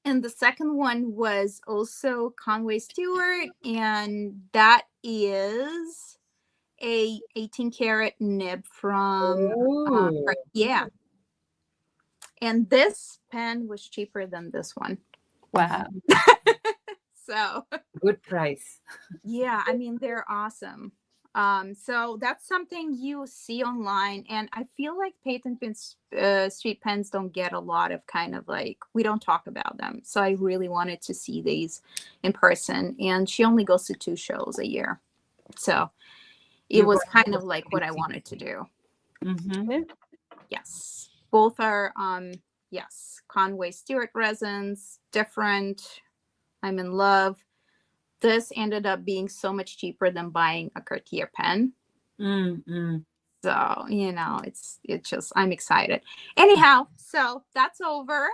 And the second one was also Conway Stewart, and that is a 18 karat nib from Oh. yeah. And this pen was cheaper than this one. Wow. So Good price. yeah, I mean they're awesome. So that's something you see online, and I feel like patent pens, street pens don't get a lot of kind of like, we don't talk about them. So I really wanted to see these in person, and she only goes to 2 shows a year, so it was kind of like what I wanted to do. Mm-hmm. Yes, both are yes, Conway Stewart resins, different. I'm in love. This ended up being so much cheaper than buying a Cartier pen. Mm-hmm. So, you know, it's just, I'm excited. Anyhow, so that's over.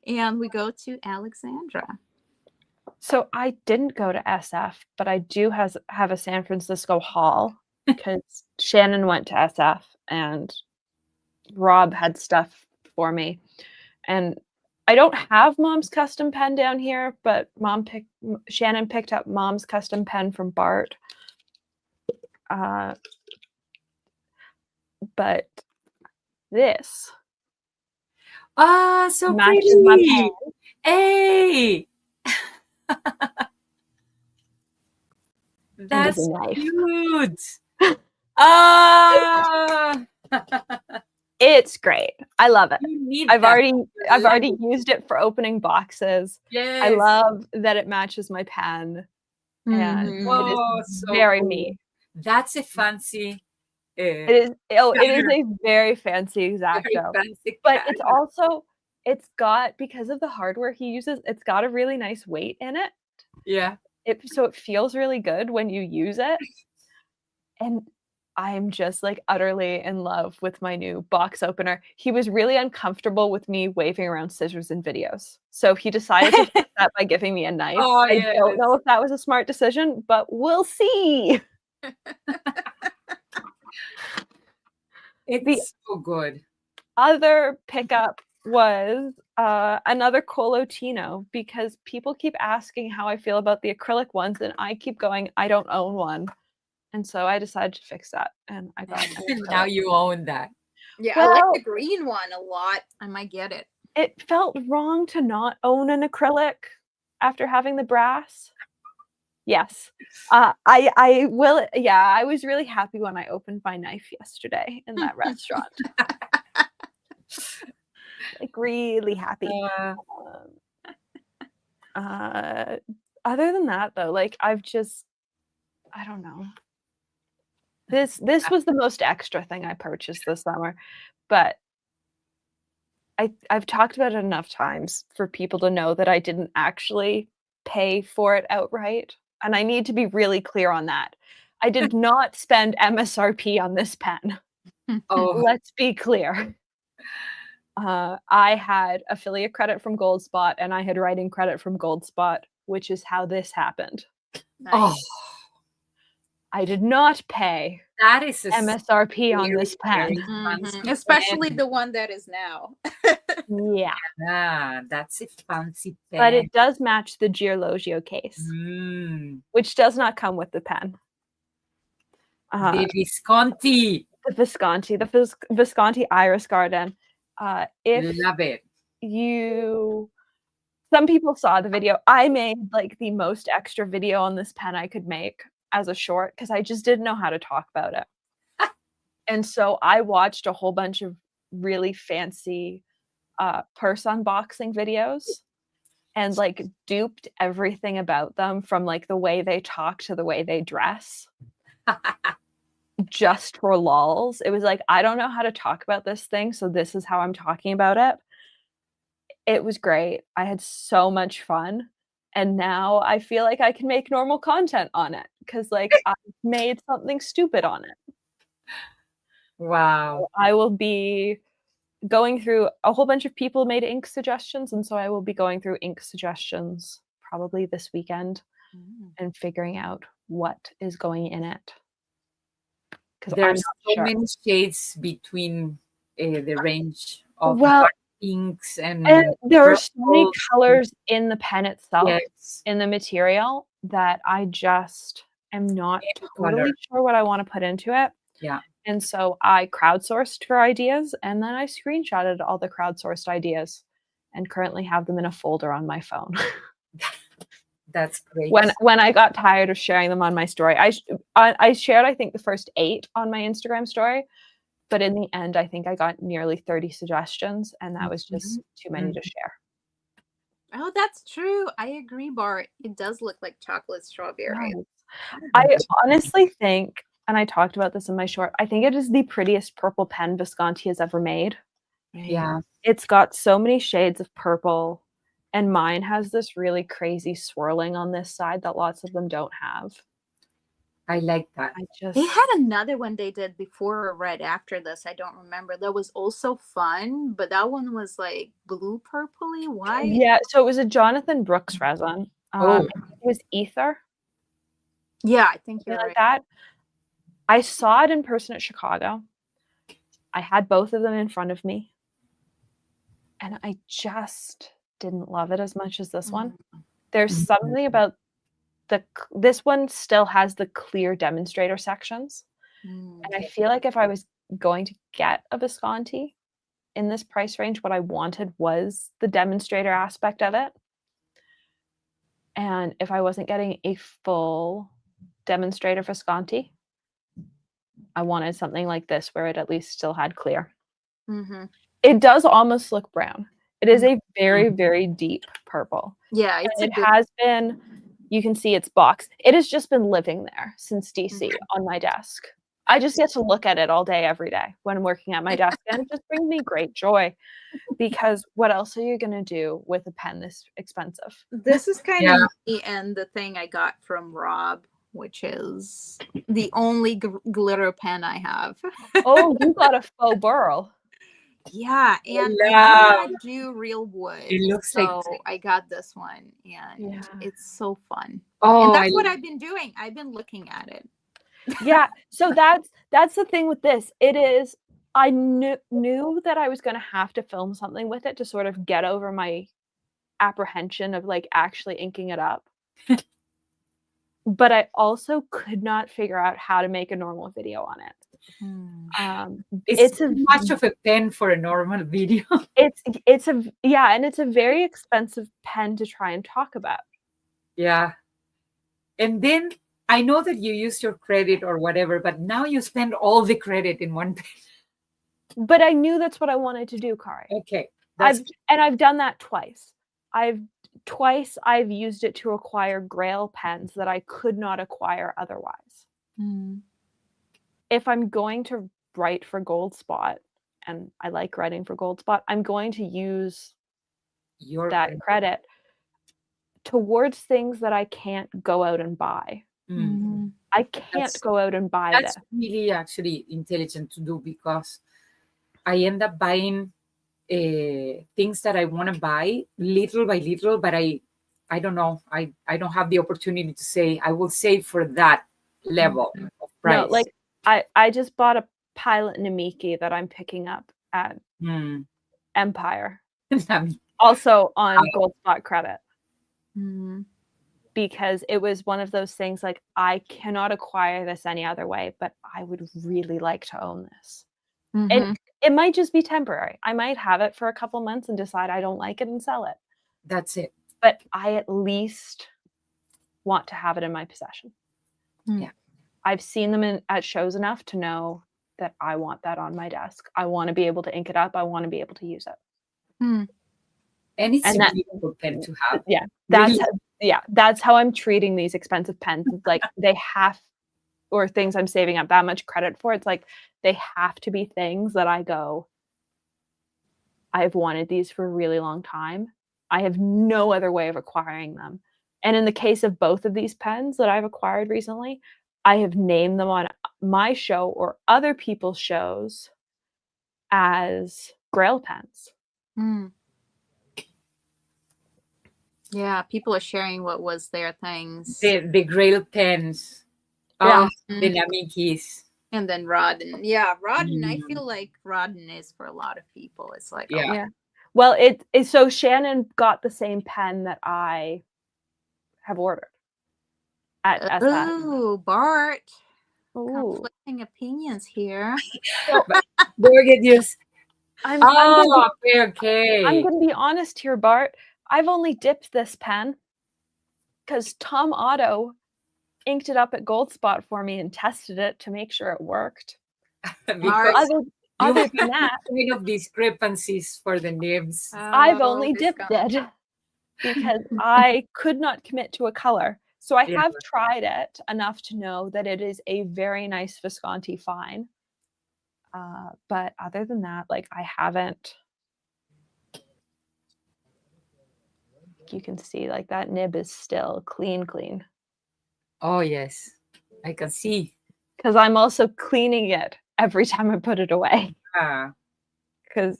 And we go to Alexandra. So I didn't go to SF, but I do have a San Francisco haul because Shannon went to SF and Rob had stuff for me. And I don't have Mom's custom pen down here, but Shannon picked up Mom's custom pen from Bart. But this So matches my pretty. pen. Hey. That's a knife. cute. Ah. It's great. I love it. You need I've that. already used it for opening boxes. Yes. I love that it matches my pen. And Oh, it is so very cool. neat. That's a fancy. It is a very fancy X-Acto. Very fancy But pen. it's also, it's got, because of the hardware he uses, it's got a really nice weight in it. Yeah. So it feels really good when you use it. And I'm just like utterly in love with my new box opener. He was really uncomfortable with me waving around scissors in videos. So he decided to fix that by giving me a knife. Oh, I yes. don't know if that was a smart decision, but we'll see. It's so good. Other pickup was another Colotino, because people keep asking how I feel about the acrylic ones, and I keep going, I don't own one. And so I decided to fix that, and I got it. Now you own that. Yeah, Well, I like the green one a lot. I might get it. It felt wrong to not own an acrylic after having the brass. Yes. I will. Yeah, I was really happy when I opened my knife yesterday in that restaurant. Like really happy. Other than that, though, like I don't know. This was the most extra thing I purchased this summer, but I've talked about it enough times for people to know that I didn't actually pay for it outright. And I need to be really clear on that. I did not spend MSRP on this pen. Oh. Let's be clear. I had affiliate credit from Goldspot and I had writing credit from Goldspot, which is how this happened. Nice. Oh. I did not pay That is a MSRP on this pen. fancy Especially pen. the one that is now. Yeah. Ah, that's a fancy pen. But it does match the Giorlogio case, which does not come with the pen. The Visconti. The Visconti, the Visconti Iris Garden. If Love it. some people saw the video. I made like the most extra video on this pen I could make as a short because I just didn't know how to talk about it. And so I watched a whole bunch of really fancy purse unboxing videos and like duped everything about them from like the way they talk to the way they dress. Just for lols. It was like, I don't know how to talk about this thing, so this is how I'm talking about it. It was great. I had so much fun. And now I feel like I can make normal content on it because like I made something stupid on it. Wow. So I will be going through a whole bunch of people made ink suggestions. And so I will be going through ink suggestions probably this weekend and figuring out what is going in it. There's so many shades between the range of inks and there are so many colors in the pen itself, in the material, that I just am not totally sure what I want to put into it. Yeah. And so I crowdsourced for ideas, and then I screenshotted all the crowdsourced ideas and currently have them in a folder on my phone. That's great. When I got tired of sharing them on my story, I shared, I think, the first 8 on my Instagram story. But in the end, I think I got nearly 30 suggestions, and that was just too many to share. Oh, that's true. I agree, Bart. It does look like chocolate strawberry. I honestly think, and I talked about this in my short, I think it is the prettiest purple pen Visconti has ever made. Yeah. It's got so many shades of purple, and mine has this really crazy swirling on this side that lots of them don't have. I like that. They had another one they did before or right after this. I don't remember. That was also fun, but that one was like blue purpley white. Yeah, so it was a Jonathan Brooks resin. It was ether. Yeah, I think you're right. That. I saw it in person at Chicago. I had both of them in front of me, and I just didn't love it as much as this one. There's something about this one still has the clear demonstrator sections. And I feel like if I was going to get a Visconti in this price range, what I wanted was the demonstrator aspect of it. And if I wasn't getting a full demonstrator Visconti, I wanted something like this where it at least still had clear. It does almost look brown. It is a very, very deep purple. Yeah, it has been. You can see its box. It has just been living there since DC on my desk. I just get to look at it all day, every day when working at my desk. And it just brings me great joy because what else are you going to do with a pen this expensive? This is kind of me and the thing I got from Rob, which is the only glitter pen I have. Oh, you got a faux burl. Yeah, and I do real wood. It looks so I got this one, and it's so fun. Oh, and that's what I've been doing. I've been looking at it. Yeah, so that's the thing with this. It is. I knew that I was going to have to film something with it to sort of get over my apprehension of like actually inking it up. But I also could not figure out how to make a normal video on it. It's too much of a pen for a normal video. It's a very expensive pen to try and talk about. Yeah. And then I know that you use your credit or whatever, but now you spend all the credit in one pen. But I knew that's what I wanted to do, Kari. Okay. I've done that twice. I've used it to acquire Grail pens that I could not acquire otherwise. If I'm going to write for Goldspot, and I like writing for Goldspot, I'm going to use that credit towards things that I can't go out and buy. I can't go out and buy That's really actually intelligent to do because I end up buying things that I want to buy little by little, but I don't know. I don't have the opportunity to say I will save for that level of price. No, like I just bought a Pilot Namiki that I'm picking up at Empire, also on Gold Spot credit, because it was one of those things like I cannot acquire this any other way, but I would really like to own this. And it might just be temporary. I might have it for a couple months and decide I don't like it and sell it. That's it. But I at least want to have it in my possession. Yeah. I've seen them at shows enough to know that I want that on my desk. I want to be able to ink it up. I want to be able to use it. And it's a beautiful pen to have. Yeah. That's how I'm treating these expensive pens. It's like they have, or things I'm saving up that much credit for. It's like they have to be things that I go, I've wanted these for a really long time. I have no other way of acquiring them. And in the case of both of these pens that I've acquired recently, I have named them on my show or other people's shows as Grail pens. Yeah, people are sharing what was their things. The Grail pens. Yeah. The Namikis. And then Rodden. Yeah, Rodden. I feel like Rodden is for a lot of people. It's like, yeah. Well, so Shannon got the same pen that I have ordered at SM. Oh, Bart. Ooh. Conflicting opinions here. There get used. I'm okay. I'm going to be honest here, Bart. I've only dipped this pen because Tom Otto inked it up at Gold Spot for me and tested it to make sure it worked. Because other than that, kind of discrepancies for the nibs. I've only dipped it because I could not commit to a color. So I have tried it enough to know that it is a very nice Visconti fine. But other than that, like I haven't. You can see like that nib is still clean. Oh, yes. I can see. Because I'm also cleaning it every time I put it away. Because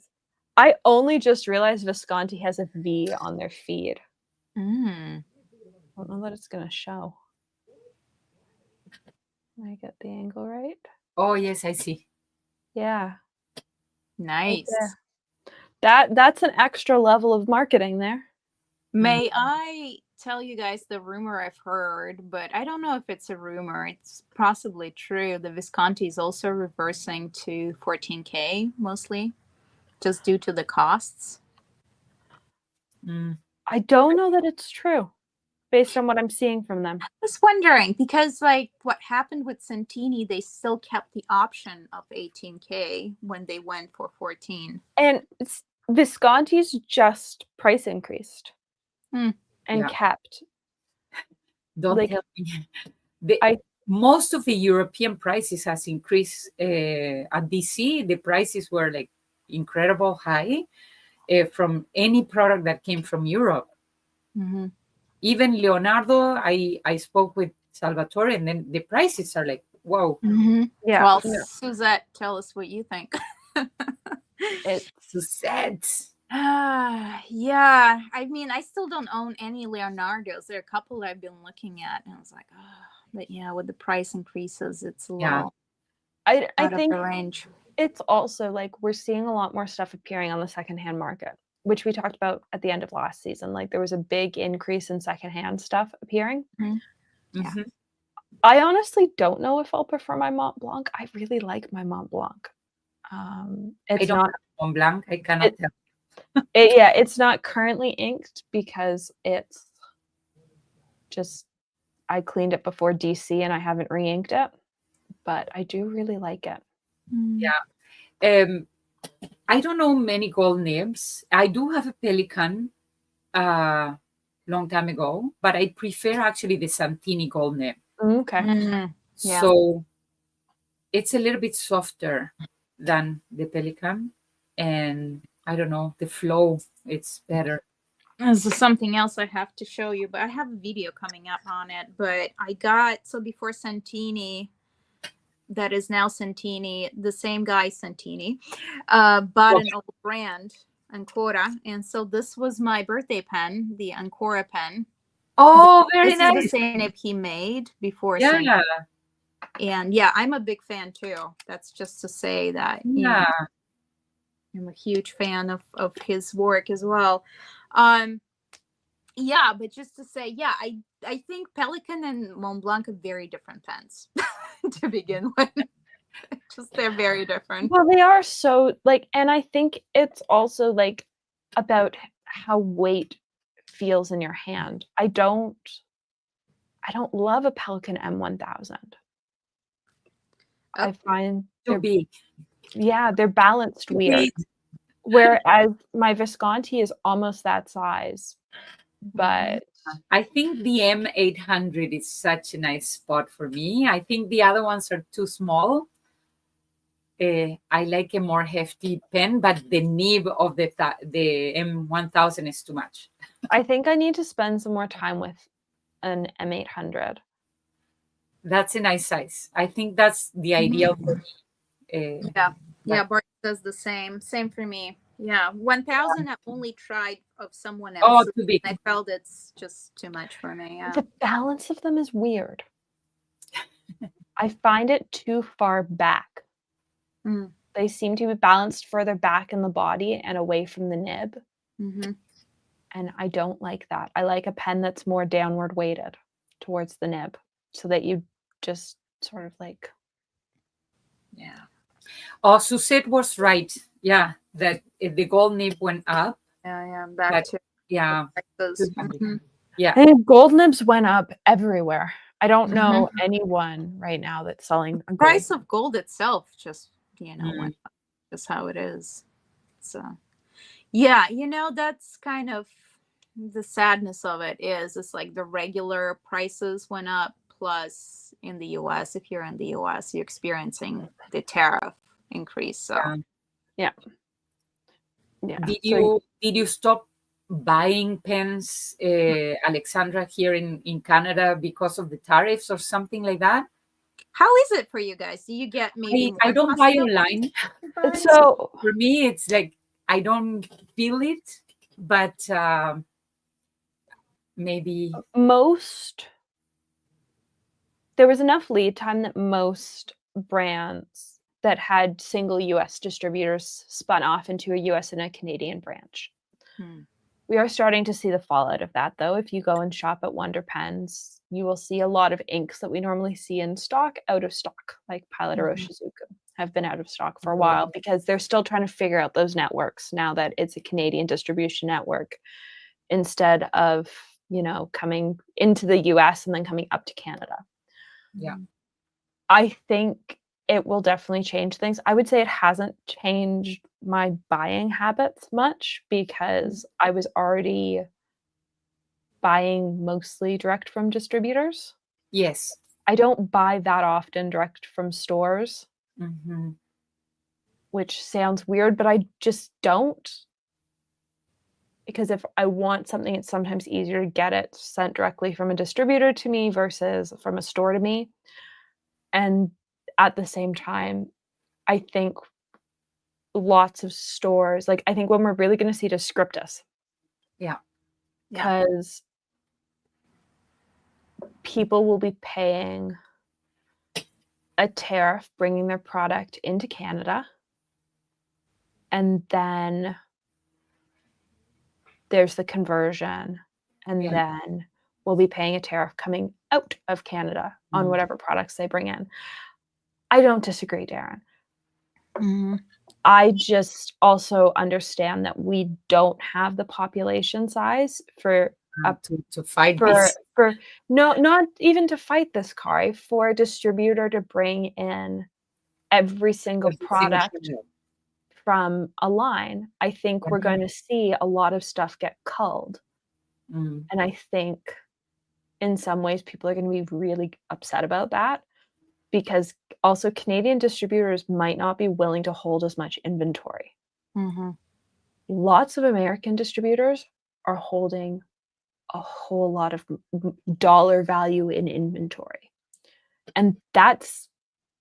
I only just realized Visconti has a V on their feed. I don't know that it's going to show. Can I get the angle right? Oh, yes, I see. Yeah. Nice. Right, that's an extra level of marketing there. May I tell you guys the rumor I've heard, but I don't know if it's a rumor. It's possibly true. The Visconti is also reversing to 14K mostly, just due to the costs. I don't know that it's true, based on what I'm seeing from them. I was wondering, because like what happened with Santini, they still kept the option of 18K when they went for 14. And Visconti's just price increased. And kept. Don't tell me. Most of the European prices has increased. At DC, the prices were like incredible high from any product that came from Europe. Even Leonardo, I spoke with Salvatore, and then the prices are like, wow. Yeah. Well, Suzette, tell us what you think. It's Suzette. Yeah, I mean, I still don't own any Leonardos. There are a couple I've been looking at, and I was like, but yeah, with the price increases, it's a little I think out of the range. It's also like we're seeing a lot more stuff appearing on the secondhand market, which we talked about at the end of last season. Like there was a big increase in secondhand stuff appearing. I honestly don't know if I'll prefer my Mont Blanc. I really like my Mont Blanc. It's not Mont Blanc. I cannot tell. It's not currently inked because it's just I cleaned it before DC and I haven't re-inked it, but I do really like it. I don't know many gold nibs. I do have a Pelican long time ago, but I prefer actually the Santini gold nib. Okay. So it's a little bit softer than the Pelican, and I don't know, the flow, it's better. This is something else I have to show you, but I have a video coming up on it. But I got, so before Santini, that is now Santini, the same guy Santini, bought an old brand, Ancora. And so this was my birthday pen, the Ancora pen. Oh, very nice. This is the same nib he made before Yeah. Santini. And yeah, I'm a big fan too. That's just to say that, you know, Yeah. I'm a huge fan of his work as well. Um, yeah, but just to say, yeah, I think Pelican and Mont Blanc are very different pens to begin with. Just they're very different. Well, they are so like, and I think it's also like about how weight feels in your hand. I don't love a Pelican M1000. I find Too big. they're balanced Too weird. big. Whereas my Visconti is almost that size, but I think the M800 is such a nice spot for me. I think the other ones are too small. I like a more hefty pen, but the nib of the M1000 is too much. I think I need to spend some more time with an M800. That's a nice size. I think that's the ideal for me. Yeah, Bart does the same. Same for me. Yeah, 1000 I've only tried of someone Oh, else. too big. I felt it's just too much for me. Yeah. The balance of them is weird. I find it too far back. Mm. They seem to be balanced further back in the body and away from the nib. Mm-hmm. And I don't like that. I like a pen that's more downward weighted towards the nib so that you just sort of like. Yeah. Oh, Suzette was right. Yeah, that if the gold nib went up. Yeah, back But, to yeah. those. Yeah. And gold nibs went up everywhere. I don't know anyone right now that's selling a gold. Price of gold itself just, you know, Mm. went up. Just how it is. So, yeah, you know, that's kind of the sadness of it is it's like the regular prices went up plus in the US, if you're in the US, you're experiencing the tariff increase. So Yeah. Did So you stop buying pens, Alexandra, here in Canada because of the tariffs or something like that? how is it for you guys? Do you get maybe I more don't buy custom online. to buy? so For me, it's like I don't feel it, but maybe there was enough lead time that most brands that had single US distributors spun off into a US and a Canadian branch. We are starting to see the fallout of that, though. If you go and shop at Wonder Pens, you will see a lot of inks that we normally see in stock out of stock, like Pilot or Shizuku have been out of stock for a while because they're still trying to figure out those networks now that it's a Canadian distribution network instead of, you know, coming into the US and then coming up to Canada. Yeah. I think it will definitely change things. I would say it hasn't changed my buying habits much because I was already buying mostly direct from distributors. Yes. I don't buy that often direct from stores, which sounds weird, but I just don't. Because if I want something, it's sometimes easier to get it sent directly from a distributor to me versus from a store to me. And at the same time, I think lots of stores, like I think when we're really going to see it is Scriptus. Yeah. Because people will be paying a tariff bringing their product into Canada. And then there's the conversion. And then we'll be paying a tariff coming out of Canada on whatever products they bring in. I don't disagree, Darren. I just also understand that we don't have the population size for to fight this. Not even to fight this, Kari, for a distributor to bring in every single product from a line. I think we're going to see a lot of stuff get culled. And I think in some ways people are going to be really upset about that because also Canadian distributors might not be willing to hold as much inventory. Lots of American distributors are holding a whole lot of dollar value in inventory. And that's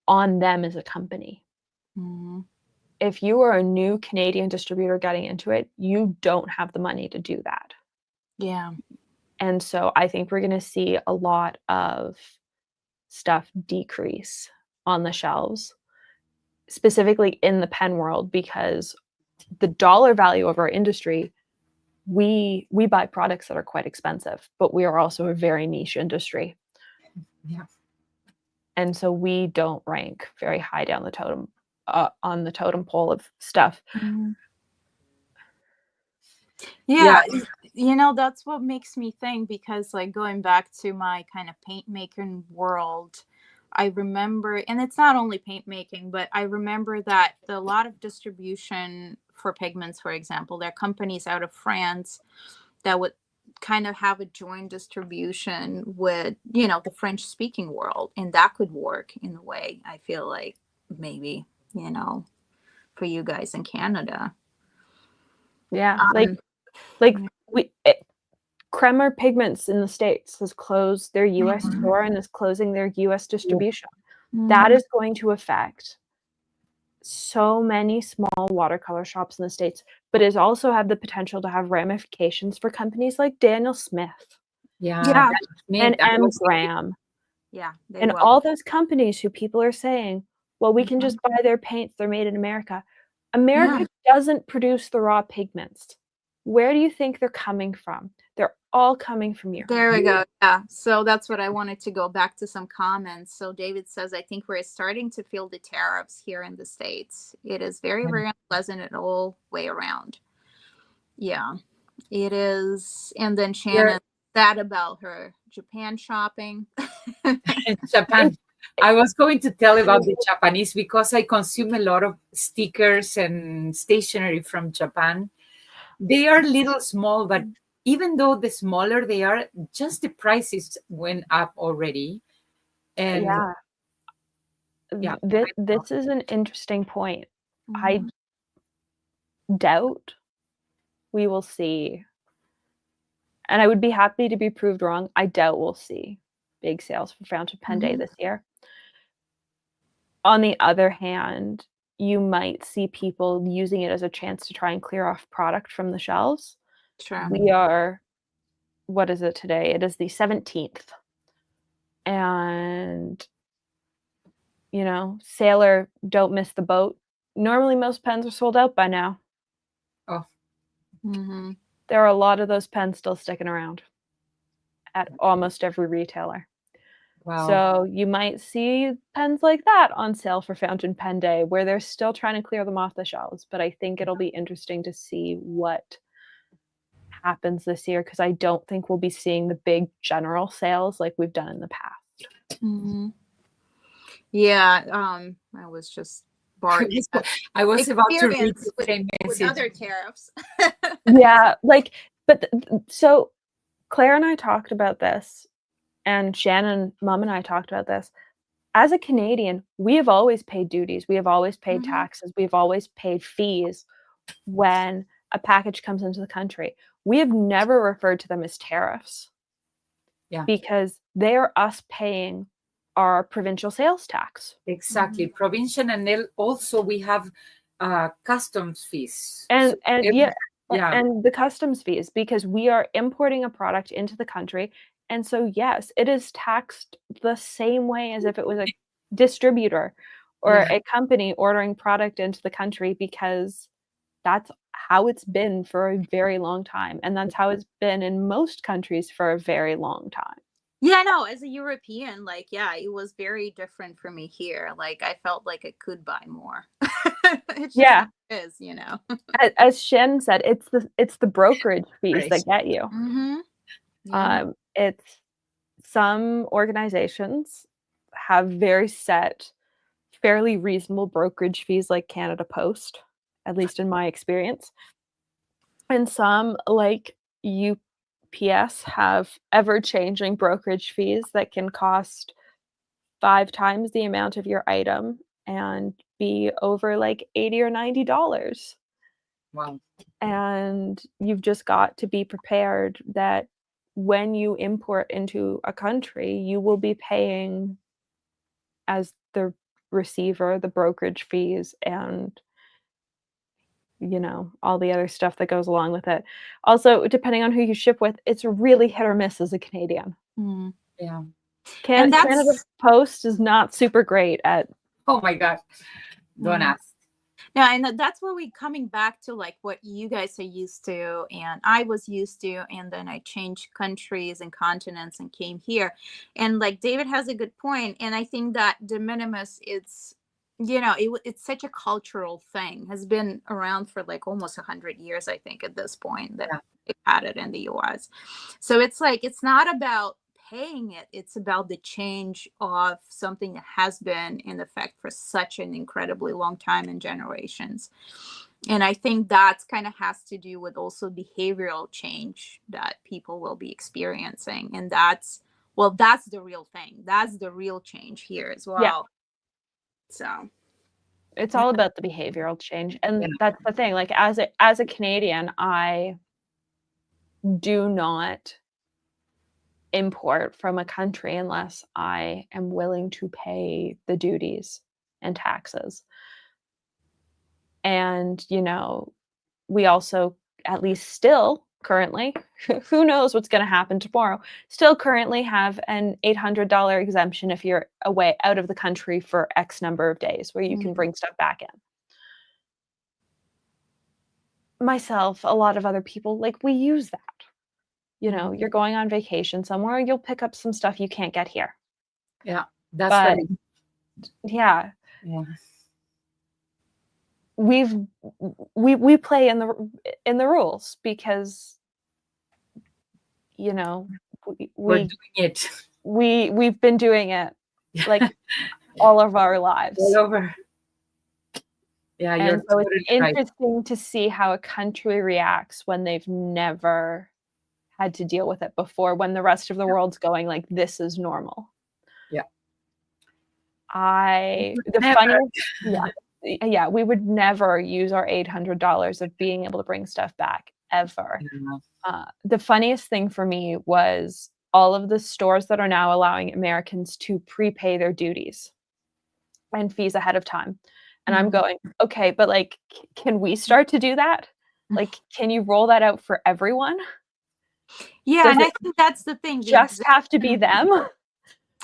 on them as a company. If you are a new Canadian distributor getting into it, you don't have the money to do that. Yeah. And so I think we're going to see a lot of stuff decrease on the shelves, specifically in the pen world, because the dollar value of our industry, we buy products that are quite expensive, but we are also a very niche industry. Yeah. And so we don't rank very high down the totem on the totem pole of stuff. Yeah, you know, that's what makes me think, because like going back to my kind of paint making world, I remember, and it's not only paint making, but I remember that a lot of distribution for pigments, for example, there are companies out of France that would kind of have a joint distribution with, you know, the French speaking world, and that could work in a way, I feel like, maybe, you know, for you guys in Canada. Yeah, Kremer Pigments in the States has closed their US store and is closing their US distribution. That is going to affect so many small watercolor shops in the States, but it also have the potential to have ramifications for companies like Daniel Smith and M. Graham. Yeah, and will. All those companies who people are saying, well, we can just buy their paints, they're made in America. America doesn't produce the raw pigments. Where do you think they're coming from? They're all coming from Europe. There we go. Yeah. So that's what I wanted to go back to some comments. So David says, I think we're starting to feel the tariffs here in the States. It is very, very unpleasant and all way around. Yeah, it is. And then Shannon sad about her Japan shopping. Japan. I was going to tell about the Japanese because I consume a lot of stickers and stationery from Japan. They are little small, but even though the smaller they are, just the prices went up already. And this is an interesting point. I doubt we will see, and I would be happy to be proved wrong, I doubt we'll see big sales for Fountain Pen Day this year. On the other hand, you might see people using it as a chance to try and clear off product from the shelves. Sure. We are, what is it today? It is the 17th. And, you know, sailor, don't miss the boat. Normally most pens are sold out by now. Oh. There are a lot of those pens still sticking around at almost every retailer. Wow. So you might see pens like that on sale for Fountain Pen Day, where they're still trying to clear them off the shelves. But I think it'll be interesting to see what happens this year, because I don't think we'll be seeing the big general sales like we've done in the past. Yeah, I was just bored. I was about to read the same with other tariffs. Yeah, so Claire and I talked about this, and Shannon, Mom, and I talked about this. As a Canadian, we have always paid duties. We have always paid taxes. We've always paid fees when a package comes into the country. We have never referred to them as tariffs. Yeah. Because they are us paying our provincial sales tax. Exactly. Provincial, and then also we have customs fees. And the customs fees, because we are importing a product into the country. And so, yes, it is taxed the same way as if it was a distributor or a company ordering product into the country, because that's how it's been for a very long time. And that's how it's been in most countries for a very long time. Yeah, no, as a European, like, yeah, it was very different for me here. Like, I felt like I could buy more. It is, you know. As Shen said, it's the brokerage fees that get you. It's some organizations have very set, fairly reasonable brokerage fees, like Canada Post, at least in my experience. And some, like UPS, have ever-changing brokerage fees that can cost 5 times the amount of your item and be over like $80 or $90. Wow. And you've just got to be prepared that when you import into a country, you will be paying, as the receiver, the brokerage fees and, you know, all the other stuff that goes along with it. Also, depending on who you ship with, it's really hit or miss as a Canadian. Yeah. And that's- Canada Post is not super great at. Oh my God. Don't ask. Yeah, and that's where we coming back to like what you guys are used to and I was used to, and then I changed countries and continents and came here. And like David has a good point, and I think that de minimis, it's it's such a cultural thing, has been around for like almost 100 years, I think, at this point that they had it in the US. So it's like it's not about paying it, it's about the change of something that has been in effect for such an incredibly long time and generations. And I think that's kind of has to do with also behavioral change that people will be experiencing. And that's the real thing, that's the real change here as well. So it's all about the behavioral change. And that's the thing, like as a Canadian, I do not import from a country unless I am willing to pay the duties and taxes. And, we also, at least still currently, who knows what's going to happen tomorrow, still currently have an $800 exemption if you're away out of the country for X number of days where you can bring stuff back in. Myself, a lot of other people, like we use that. You're going on vacation somewhere, you'll pick up some stuff you can't get here. Yeah, that's right. Yeah. We play in the rules because we're doing it. We've been doing it like all of our lives. All over. Yeah, and so totally it's interesting to see how a country reacts when they've never had to deal with it before, when the rest of the world's going like, this is normal. We would never use our $800 of being able to bring stuff back ever. The funniest thing for me was all of the stores that are now allowing Americans to prepay their duties and fees ahead of time. And I'm going, okay, but like, can we start to do that? Like, can you roll that out for everyone? Yeah, and I think that's the thing. Just have to be them.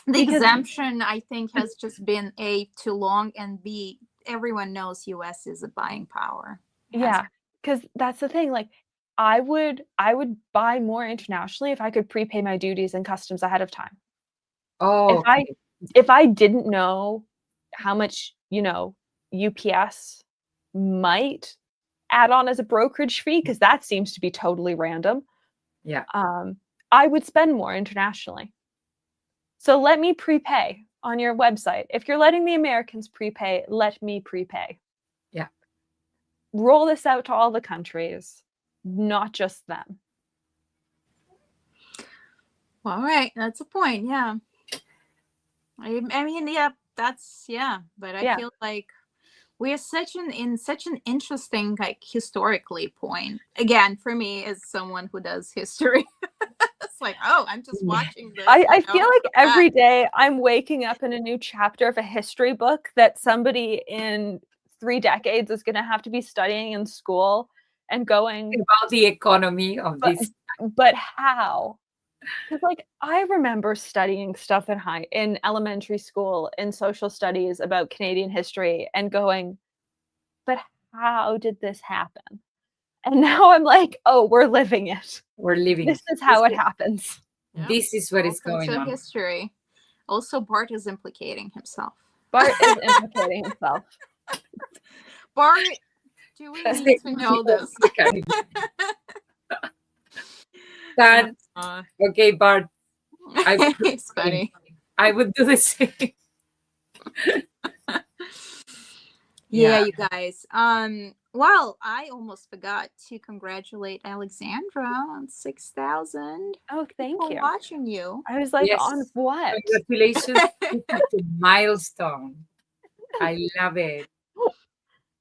The exemption, I think, has just been A, too long, and B, everyone knows US is a buying power. Yeah, because that's the thing. Like, I would buy more internationally if I could prepay my duties and customs ahead of time. Oh, if I didn't know how much, UPS might add on as a brokerage fee, because that seems to be totally random. Yeah. I would spend more internationally. So let me prepay on your website. If you're letting the Americans prepay, let me prepay. Yeah. Roll this out to all the countries, not just them. All right. That's a point. Yeah. I mean, yeah, but I feel like we are in such an interesting, like, historically point. Again, for me, as someone who does history, it's like, oh, I'm just watching this. I feel like every day I'm waking up in a new chapter of a history book that somebody in 3 decades is going to have to be studying in school and going about the economy of this. But how? Because like I remember studying stuff in elementary school in social studies about Canadian history and going, but how did this happen? And now I'm like, oh, we're living it. We're living. This is how it happens. This is what is going on. History. Also, Bart is implicating himself. Bart is implicating himself. Bart, do we need to know this? That, okay, Bart. It's funny. I would do the same. Yeah, you guys. Well, I almost forgot to congratulate Alexandra on 6,000. Oh, thank you. Watching you. I was like, on what? Congratulations. It's a milestone. I love it.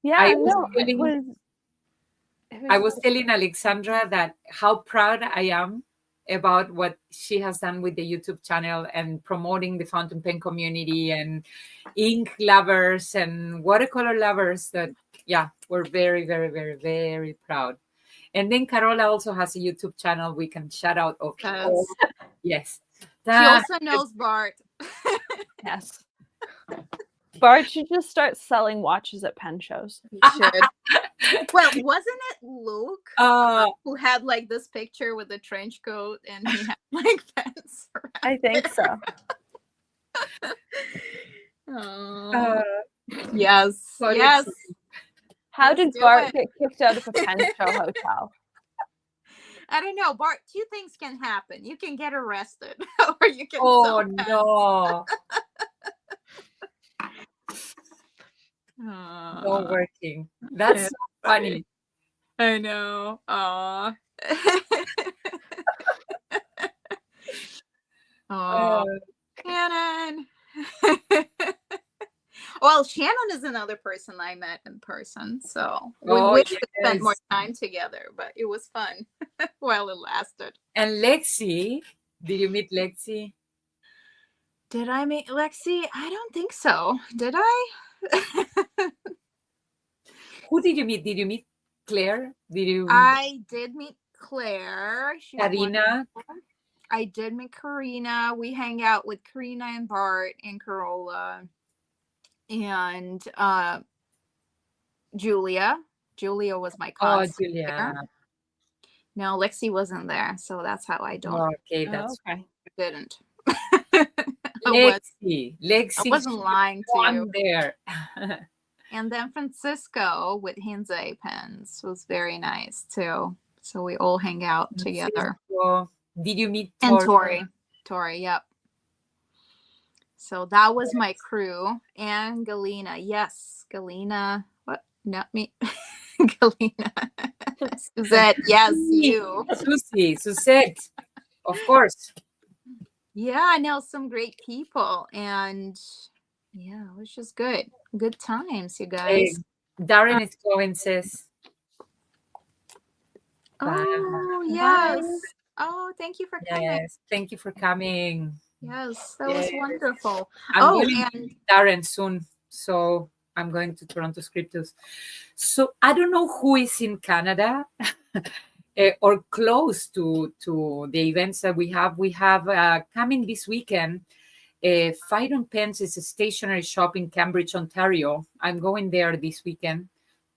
Yeah, I was telling Alexandra that how proud I am about what she has done with the YouTube channel and promoting the fountain pen community and ink lovers and watercolor lovers. That, we're very, very, very, very proud. And then Carola also has a YouTube channel we can shout out. Okay. Yes. She also knows Bart. Yes. Bart should just start selling watches at pen shows. He should. Well, wasn't it Luke who had like this picture with a trench coat and he had like pens around? I think so. Oh. Yes. What Yes. How Let's did do Bart it. get kicked out of a pen show hotel? I don't know, Bart. Two things can happen. You can get arrested, or you can. Oh sell pens. no. No Aw, working. That's it's so funny. I know. Aw. Oh, Shannon. Well, Shannon is another person I met in person, so we Oh, wish we spent yes. more time together, but it was fun while it lasted. And Lexi, did you meet Lexi? Did I meet Lexi? I don't think so. Did I? Who did you meet? Did you meet Claire? Did you I did meet Claire. She's Karina? I did meet Karina. We hang out with Karina and Bart and Carola and Julia. Julia was my Oh, cousin. Julia. No, Lexi wasn't there, so that's how I don't Okay, that's okay. didn't. I Lexi wasn't lying to you. on there. And then Francisco with Hinze pens was very nice too. So we all hang out together. Francisco. Did you meet And Tori? Tori, yep. So that was my crew. And Galena. Yes, Galena. What? Not me. Galena. Suzette. Yes, you. Suzette. Of course. Yeah, I know some great people. And yeah, it was just good. Good times, you guys. Darren is going, says. Oh, Bye. yes. Oh, thank you for coming. Yes, thank you for coming. Yes, that was wonderful. I'm Oh, going to and meet Darren soon, so I'm going to Toronto Scriptus. So I don't know who is in Canada or close to the events that we have. We have coming this weekend. Fight on Pens is a stationery shop in Cambridge, Ontario. I'm going there this weekend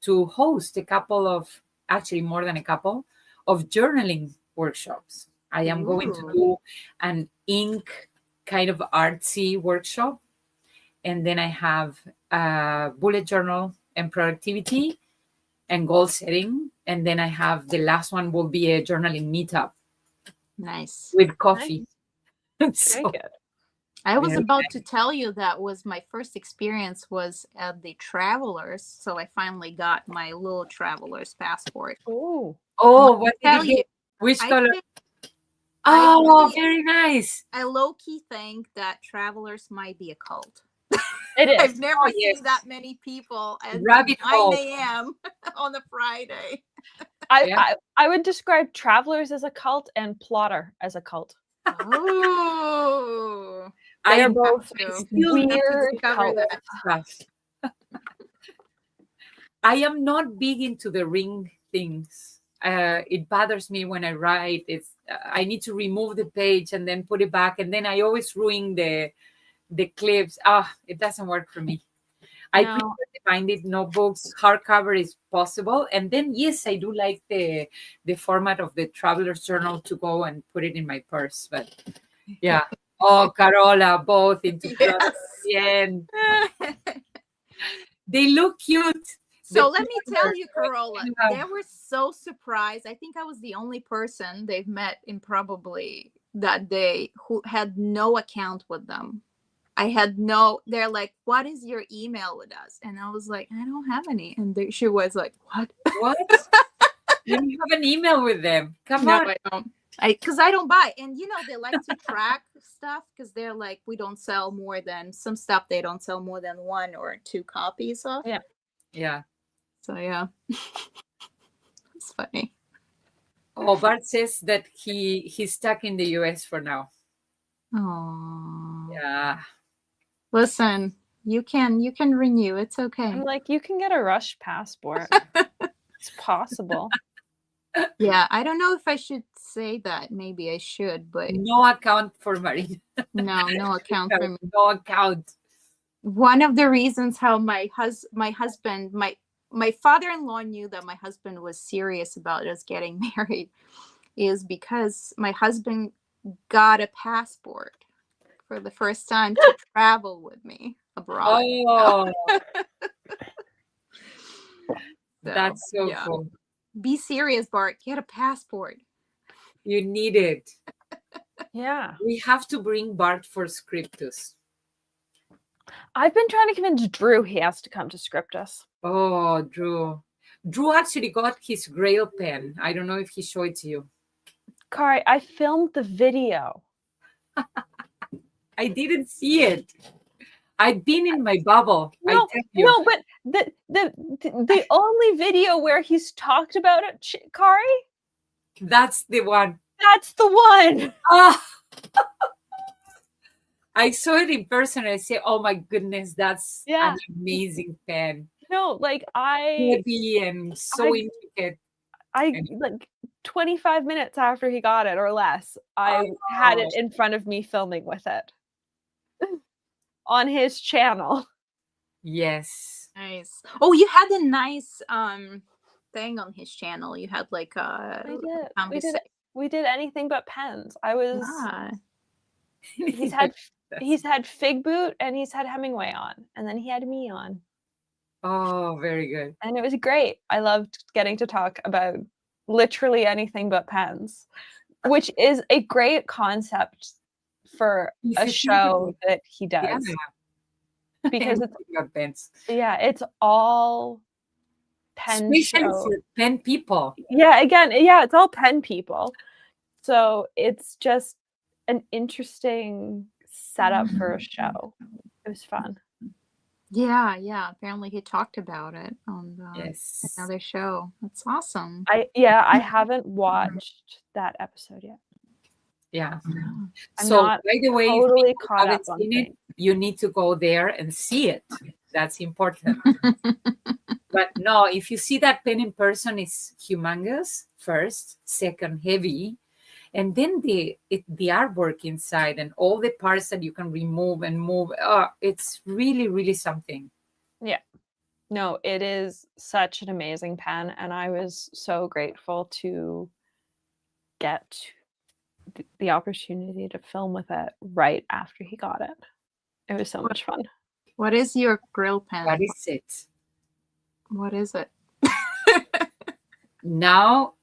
to host a couple of, actually more than a couple, of journaling workshops. I am going to do an ink kind of artsy workshop. And then I have a bullet journal and productivity and goal setting. And then I have the last one will be a journaling meetup nice. with coffee. So, Very good. I was Very about to tell you that was my first experience was at the Travelers. So I finally got my little Travelers passport. Oh, what did Tell you get? you, Which I color? think- Oh, I very nice. I low-key think that Travelers might be a cult. it is. I've never Oh, yes. seen that many people at Rabbit 9 hole. a.m. on a Friday. I would describe Travelers as a cult and Plotter as a cult. Oh, They are I'm both still weird discover cults. that. stuff. I am not big into the ring things. It bothers me when I write. I need to remove the page and then put it back, and then I always ruin the clips. It doesn't work for me. I No. prefer to find it notebooks. Hardcover is possible, and then yes, I do like the format of the Traveler's Journal to go and put it in my purse. But yeah. Oh, Carola, both into Yes. the end. They look cute. So The let me tell you, Carola, Yeah. they were so surprised. I think I was the only person they've met in probably that day who had no account with them. They're like, what is your email with us? And I was like, I don't have any. And she was like, what? What? You don't have an email with them. Come No, on. I don't. Because I don't buy. And they like to track stuff because they're like, we don't sell more than some stuff. They don't sell more than 1 or 2 copies of. Yeah. Yeah. So yeah, it's funny. Oh, Bart says that he's stuck in the US for now. Oh, Yeah. listen, you can renew. It's okay. I'm like, you can get a rush passport. It's possible. Yeah, I don't know if I should say that. Maybe I should, but No account for Marina. no account for me. No account. One of the reasons how my husband, my father-in-law knew that my husband was serious about us getting married is because my husband got a passport for the first time to travel with me abroad. Oh, So, that's so yeah. cool. Be serious, Bart. Get a passport. You need it. Yeah. We have to bring Bart for Scriptus. I've been trying to convince Drew he has to come to Scriptus. Oh, Drew. Drew actually got his Grail pen. I don't know if he showed it to you. Kari, I filmed the video. I didn't see it. I've been in my bubble. I No, tell you. no, but the only video where he's talked about it, Kari, That's the one. that's the one. Ah, I saw it in person. And I say, "Oh my goodness, that's Yeah. an amazing pen. No, like Heavy and so I- intricate." like 25 minutes after he got it or less, I had it in front of me filming with it on his channel. Yes. Nice. Oh, you had a nice thing on his channel. You had like a We did anything but pens. I was he's had Fig Boot and he's had Hemingway on, and then he had me on. Oh, very good. And it was great. I loved getting to talk about literally anything but pens, which is a great concept for a show that he does. Yeah. Because pens. Yeah, it's all pen Especially show. for pen people. Yeah, again, yeah, it's all pen people. So it's just an interesting setup for a show. It was fun. Yeah. Apparently he talked about it on Yes. another show. That's awesome. I haven't watched that episode yet. Yeah. I'm So not by the way, totally if you caught haven't up on seen it, things. you need to go there and see it. That's important. But no, if you see that pen in person, it's humongous first, second, heavy, and then the artwork inside and all the parts that you can remove and move. It's really, really something. Yeah. No, it is such an amazing pen, and I was so grateful to get the opportunity to film with it right after he got it. It was so much fun. What is your grill pen? What is it? What is it? Now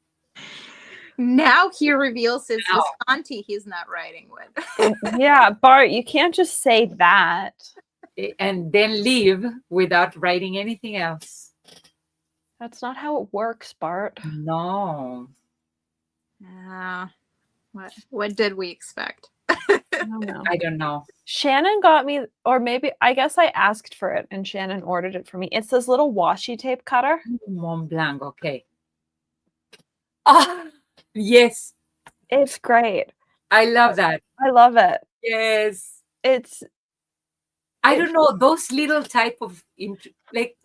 he reveals it's his auntie he's not writing with. Yeah, Bart, you can't just say that. And then leave without writing anything else. That's not how it works, Bart. No. What did we expect? I don't know. Shannon got me, or maybe, I guess I asked for it and Shannon ordered it for me. It's this little washi tape cutter. Mont Blanc, okay. Oh, yes. It's great. I love that. I love it. Yes. I don't know, those little type of, like,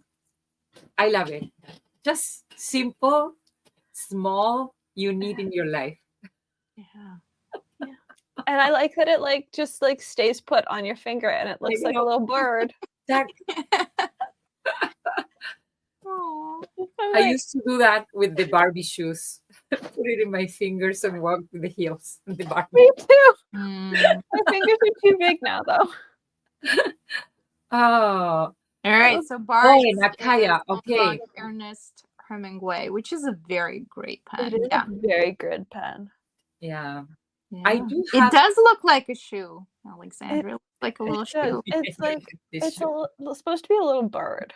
I love it. Just simple, small, you need in your life. Yeah. And I like that it just stays put on your finger and it looks like a little bird. I used to do that with the Barbie shoes. Put it in my fingers and walk with the heels. The Barbie. Me too. My fingers are too big now, though. All right. So Bart Nakaya. Okay. Ernest Hemingway, which is a very great pen. It is a very good pen. Yeah. I do. It does look like a shoe, Alexandra. It looks like a little shoe. It's like it's supposed to be a little bird.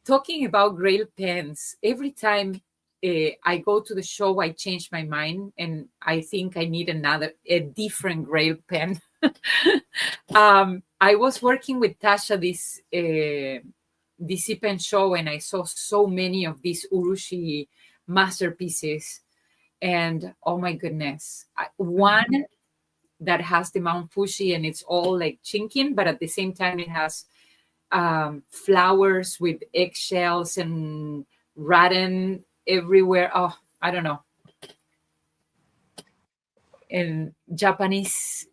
Talking about Grail pens, every time I go to the show, I change my mind and I think I need a different Grail pen. I was working with Tasha this pen show and I saw so many of these urushi masterpieces. And oh my goodness, one that has the Mount Fuji and it's all like chinking, but at the same time it has flowers with eggshells and rattan everywhere. Oh, I don't know. And Japanese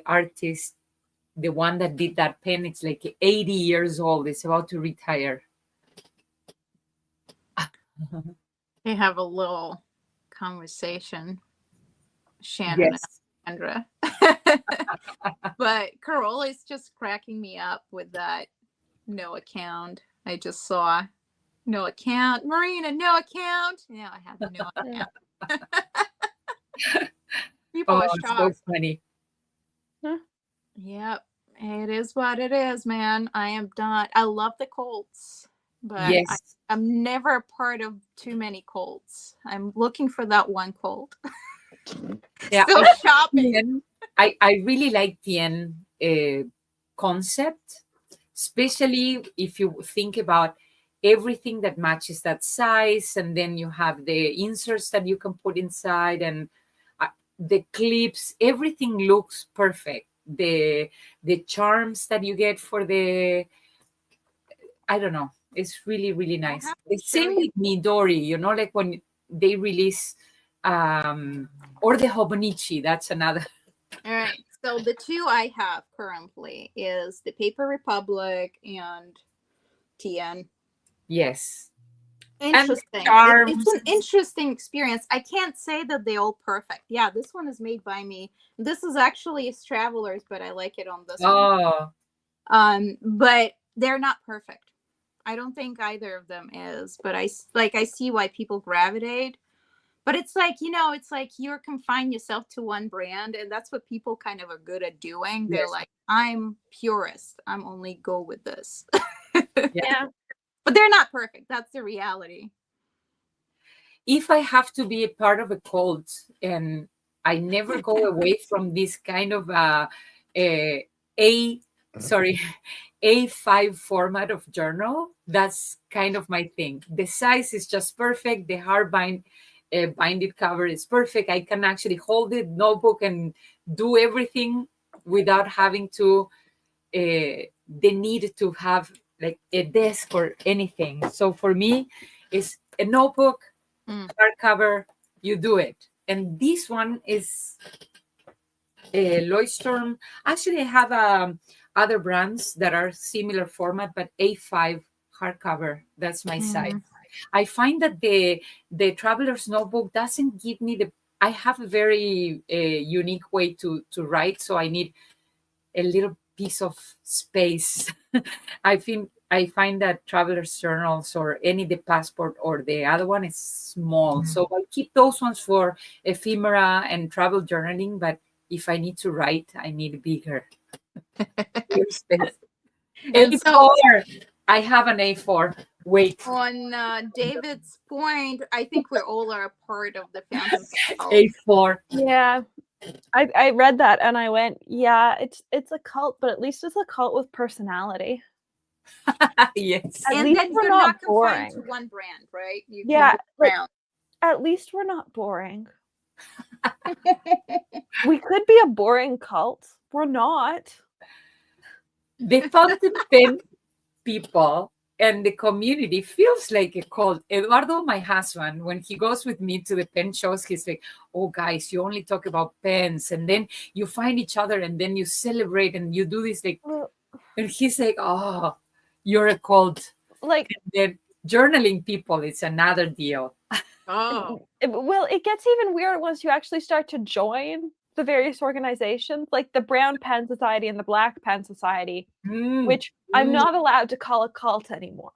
artist, the one that did that pen, it's like 80 years old. It's about to retire. They have a little conversation, Shannon Yes. and Alexandra. But Corolla is just cracking me up with that no account. I just saw no account. Marina, no account. Yeah, I have no account. People Oh, are it's so shocked. funny. Yep. It is what it is, man. I am done. I love the Colts, but Yes. I'm never part of too many Colts. I'm looking for that one Colt. Yeah, Still shopping. I really like the concept, especially if you think about everything that matches that size, and then you have the inserts that you can put inside, and the clips. Everything looks perfect. The charms that you get for the, I don't know. It's really, really nice. have The to show same you. with Midori, like when they release, or the Hobonichi, that's another. All right. So the two I have currently is the Paper Republic and TN. Yes. Interesting. charms. It's an interesting experience. I can't say that they all perfect. Yeah, this one is made by me. This is actually Travelers, but I like it on this one. Oh, But they're not perfect. I don't think either of them is, but I see why people gravitate. But it's like, it's like you're confined yourself to one brand, and that's what people kind of are good at doing. They're yes. like, I'm purist. I'm only go with this. Yeah. But they're not perfect. That's the reality. If I have to be a part of a cult, and I never go away from this kind of a sorry A5 format of journal, that's kind of my thing. The size is just perfect. The binded cover is perfect. I can actually hold it notebook and do everything without having to the need to have like a desk or anything. So for me, it's a notebook, hardcover, you do it. And this one is Lloydstorm. Actually, I have other brands that are similar format, but A5 hardcover. That's my size. I find that the Traveler's Notebook doesn't give me the. I have a very unique way to write, so I need a little piece of space. I find that Traveler's Journals or any the passport or the other one is small. So I keep those ones for ephemera and travel journaling, but if I need to write, I need bigger space. And A4. so I have an A4. Wait. on David's point, I think we all are a part of the fantasy cult. A4. Yeah. I read that and I went, yeah, it's a cult, but at least it's a cult with personality. Yes. At And least then we're you're not not confined to boring. one brand, right? You Yeah, can like, around. at least we're not boring. We could be a boring cult. We're not. The fountain pen people and the community feels like a cult. Eduardo, my husband, when he goes with me to the pen shows, he's like, oh, guys, you only talk about pens. And then you find each other and then you celebrate and you do this. And he's like, oh, you're a cult. Like, and then journaling people, it's another deal. Oh. It gets even weirder once you actually start to join the various organizations, like the Brown Pen Society and the Black Pen Society, which I'm not allowed to call a cult anymore.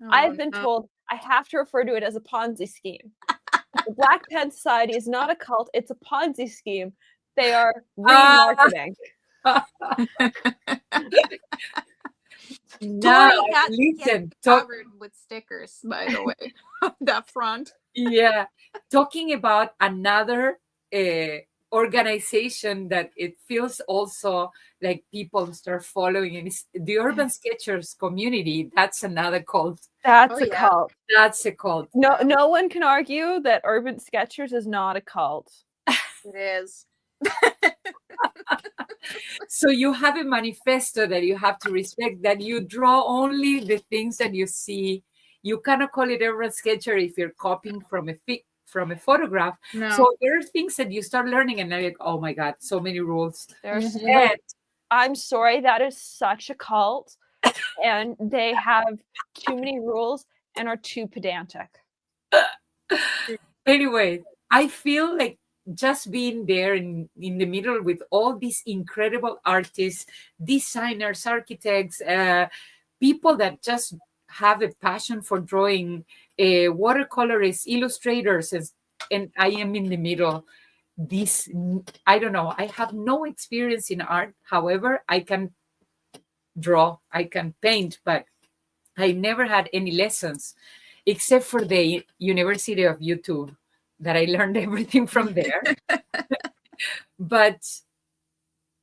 I've been told I have to refer to it as a Ponzi scheme. The Black Pen Society is not a cult, it's a Ponzi scheme. They are remarketing. No, Tori got listen, covered with stickers, by the way, that front. Yeah, talking about another organization that it feels also like people start following, and it's the Urban Sketchers community. That's another cult. That's a cult. That's a cult. No one can argue that Urban Sketchers is not a cult. It is. So you have a manifesto that you have to respect, that you draw only the things that you see. you cannot call it urban sketcher if you're copying from a photograph. No. So there are things that you start learning, and then you're like, oh my god, so many rules. There's And I'm sorry, that is such a cult, and they have too many rules and are too pedantic. anyway, I feel like just being there in the middle with all these incredible artists, designers, architects, people that just have a passion for drawing, watercolorists, illustrators, and I am in the middle. This, I don't know, I have no experience in art. However, I can draw, I can paint, but I never had any lessons except for the University of YouTube that I learned everything from there. But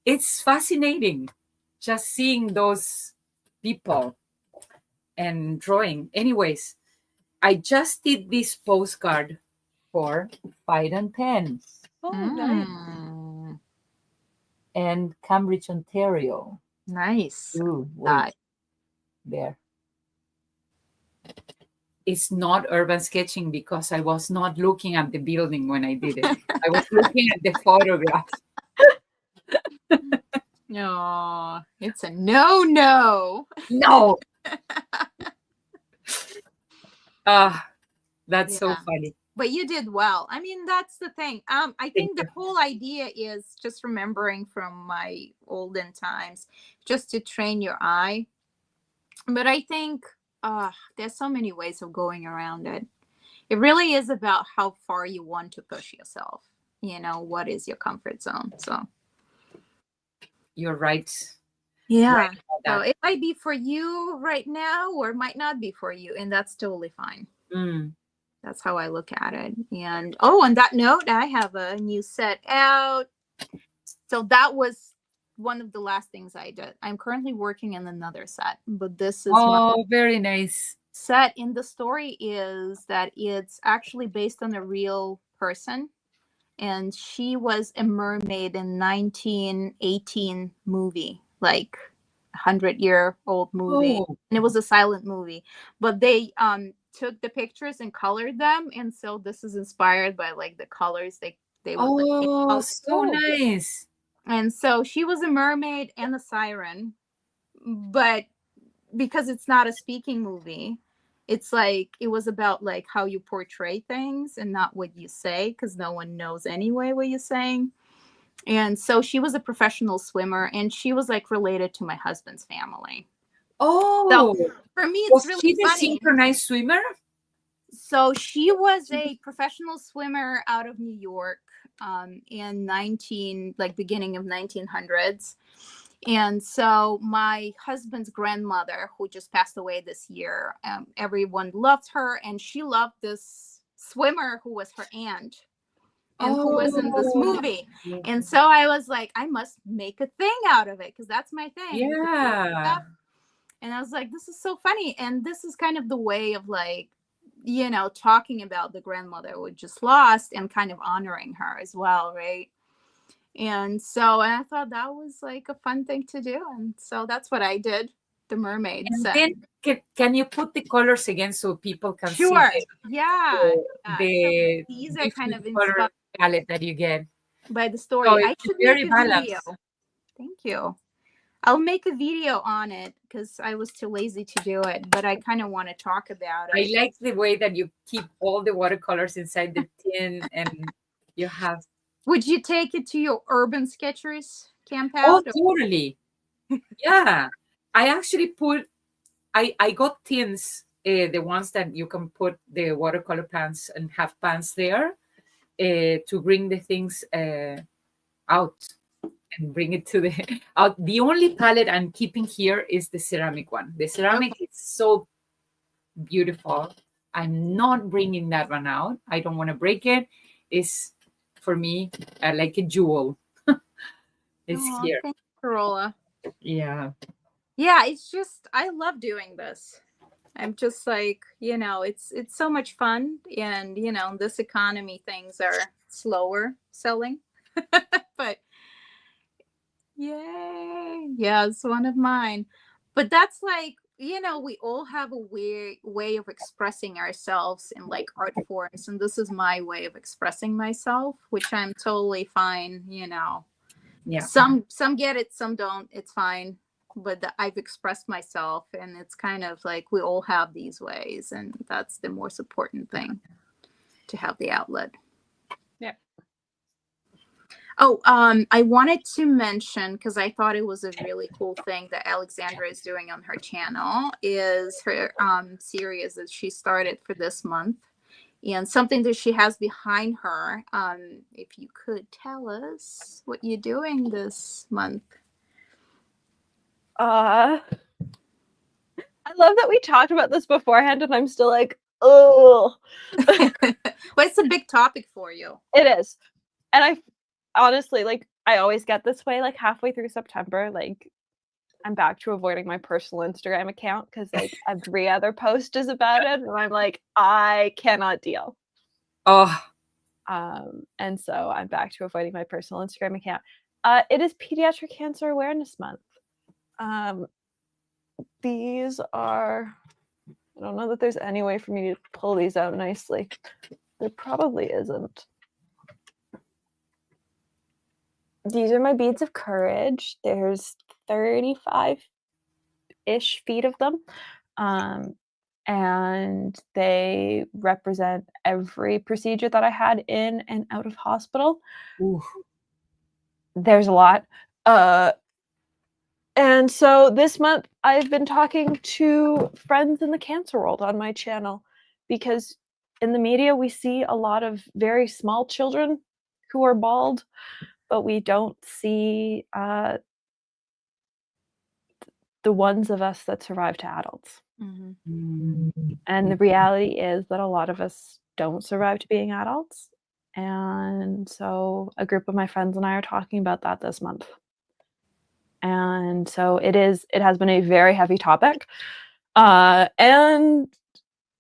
it's fascinating just seeing those people and drawing. Anyways, I just did this postcard for Fight and Pen Oh, nice. and Cambridge, Ontario. Nice. Ooh, wait, Nice. there. It's not urban sketching because I was not looking at the building when I did it. I was looking at the photograph. No, it's a no. No. That's so Yeah. funny. But you did well. I mean, that's the thing. I think the whole idea is just remembering from my olden times, just to train your eye. But I think there's so many ways of going around it. It really is about how far you want to push yourself. You know, what is your comfort zone? So You're right. yeah. Right So about it might be for you right now, or it might not be for you, and that's totally fine. that. Mm. That's how I look at it. And on that note, I have a new set out. So that was one of the last things I did. I'm currently working in another set, but this is my Very nice. set. And the story is that it's actually based on a real person. And she was a mermaid in 1918 movie, like 100-year-old movie. Oh, And it was a silent movie. But they took the pictures and colored them, and so this is inspired by like the colors they would like, oh, so nice. and so she was a mermaid and a siren, but because it's not a speaking movie, it's like it was about like how you portray things and not what you say, because no one knows anyway what you're saying. And so she was a professional swimmer, and she was like related to my husband's family. Oh, So for me, was it's really she the funny. synchronized swimmer? So she was a professional swimmer out of New York in beginning of 1900s. And so my husband's grandmother, who just passed away this year, everyone loved her, and she loved this swimmer who was her aunt and who was in this movie. And so I was like, I must make a thing out of it, because that's my thing. Yeah. And I was like, this is so funny. And this is kind of the way of like, you know, talking about the grandmother we just lost and kind of honoring her as well, right? And so I thought that was like a fun thing to do. And so that's what I did, the mermaid And set. then can you put the colors again so people can Sure. see Yeah. the So these are kind of different color inspired palette that you get? by the story. So I it's should very make a video. balanced. Thank you. I'll make a video on it because I was too lazy to do it, but I kind of want to talk about it. I like the way that you keep all the watercolors inside the tin, and you have. Would you take it to your Urban Sketchers camp Oh, out? totally. Yeah. I actually I got tins, the ones that you can put the watercolor pans and have pans there to bring the things out and bring it to the out. The only palette I'm keeping here is the ceramic one. The ceramic is so beautiful. I'm not bringing that one out. I don't want to break it. It's for me like a jewel. It's here. Thank you, Corolla. Yeah. Yeah, it's just I love doing this. I'm just like, you know, it's so much fun, and you know, this economy things are slower selling. But yay. Yeah, it's one of mine. But that's like we all have a weird way of expressing ourselves in like art forms, and this is my way of expressing myself, which I'm totally fine. Yeah. Some get it, some don't. It's fine. But I've expressed myself, and it's kind of like we all have these ways, and that's the most important thing, to have the outlet. Yeah. Oh, I wanted to mention, because I thought it was a really cool thing that Alexandra is doing on her channel, is her series that she started for this month, and something that she has behind her. If you could tell us what you're doing this month. I love that we talked about this beforehand, and I'm still like, oh. Well, it's a big topic for you. It is. And I honestly, like, I always get this way, like, halfway through September, like, I'm back to avoiding my personal Instagram account because, like, every other post is about it, and I'm like, I cannot deal. Oh. And so I'm back to avoiding my personal Instagram account. It is Pediatric Cancer Awareness Month. These are, I don't know that there's any way for me to pull these out nicely. There probably isn't. These are my beads of courage. There's 35-ish feet of them. And they represent every procedure that I had in and out of hospital. Ooh. There's a lot. And so this month I've been talking to friends in the cancer world on my channel, because in the media we see a lot of very small children who are bald, but we don't see the ones of us that survive to adults. Mm-hmm. And the reality is that a lot of us don't survive to being adults. And so a group of my friends and I are talking about that this month. And so it has been a very heavy topic. And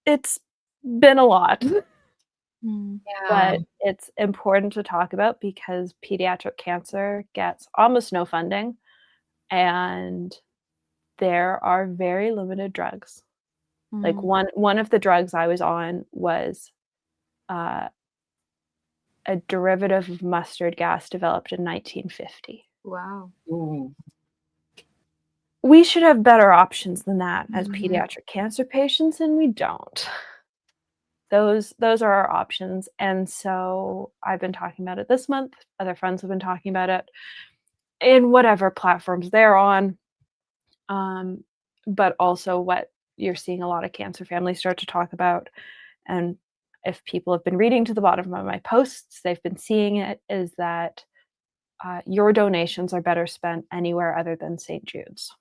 it's been a lot. Mm. But it's important to talk about because pediatric cancer gets almost no funding, and there are very limited drugs. Like one of the drugs I was on was a derivative of mustard gas developed in 1950. Wow. Ooh. We should have better options than that as Mhm. pediatric cancer patients, and we don't. Those are our options. And so I've been talking about it this month. Other friends have been talking about it in whatever platforms they're on. But also what you're seeing a lot of cancer families start to talk about. And if people have been reading to the bottom of my posts, they've been seeing it, is that your donations are better spent anywhere other than St. Jude's.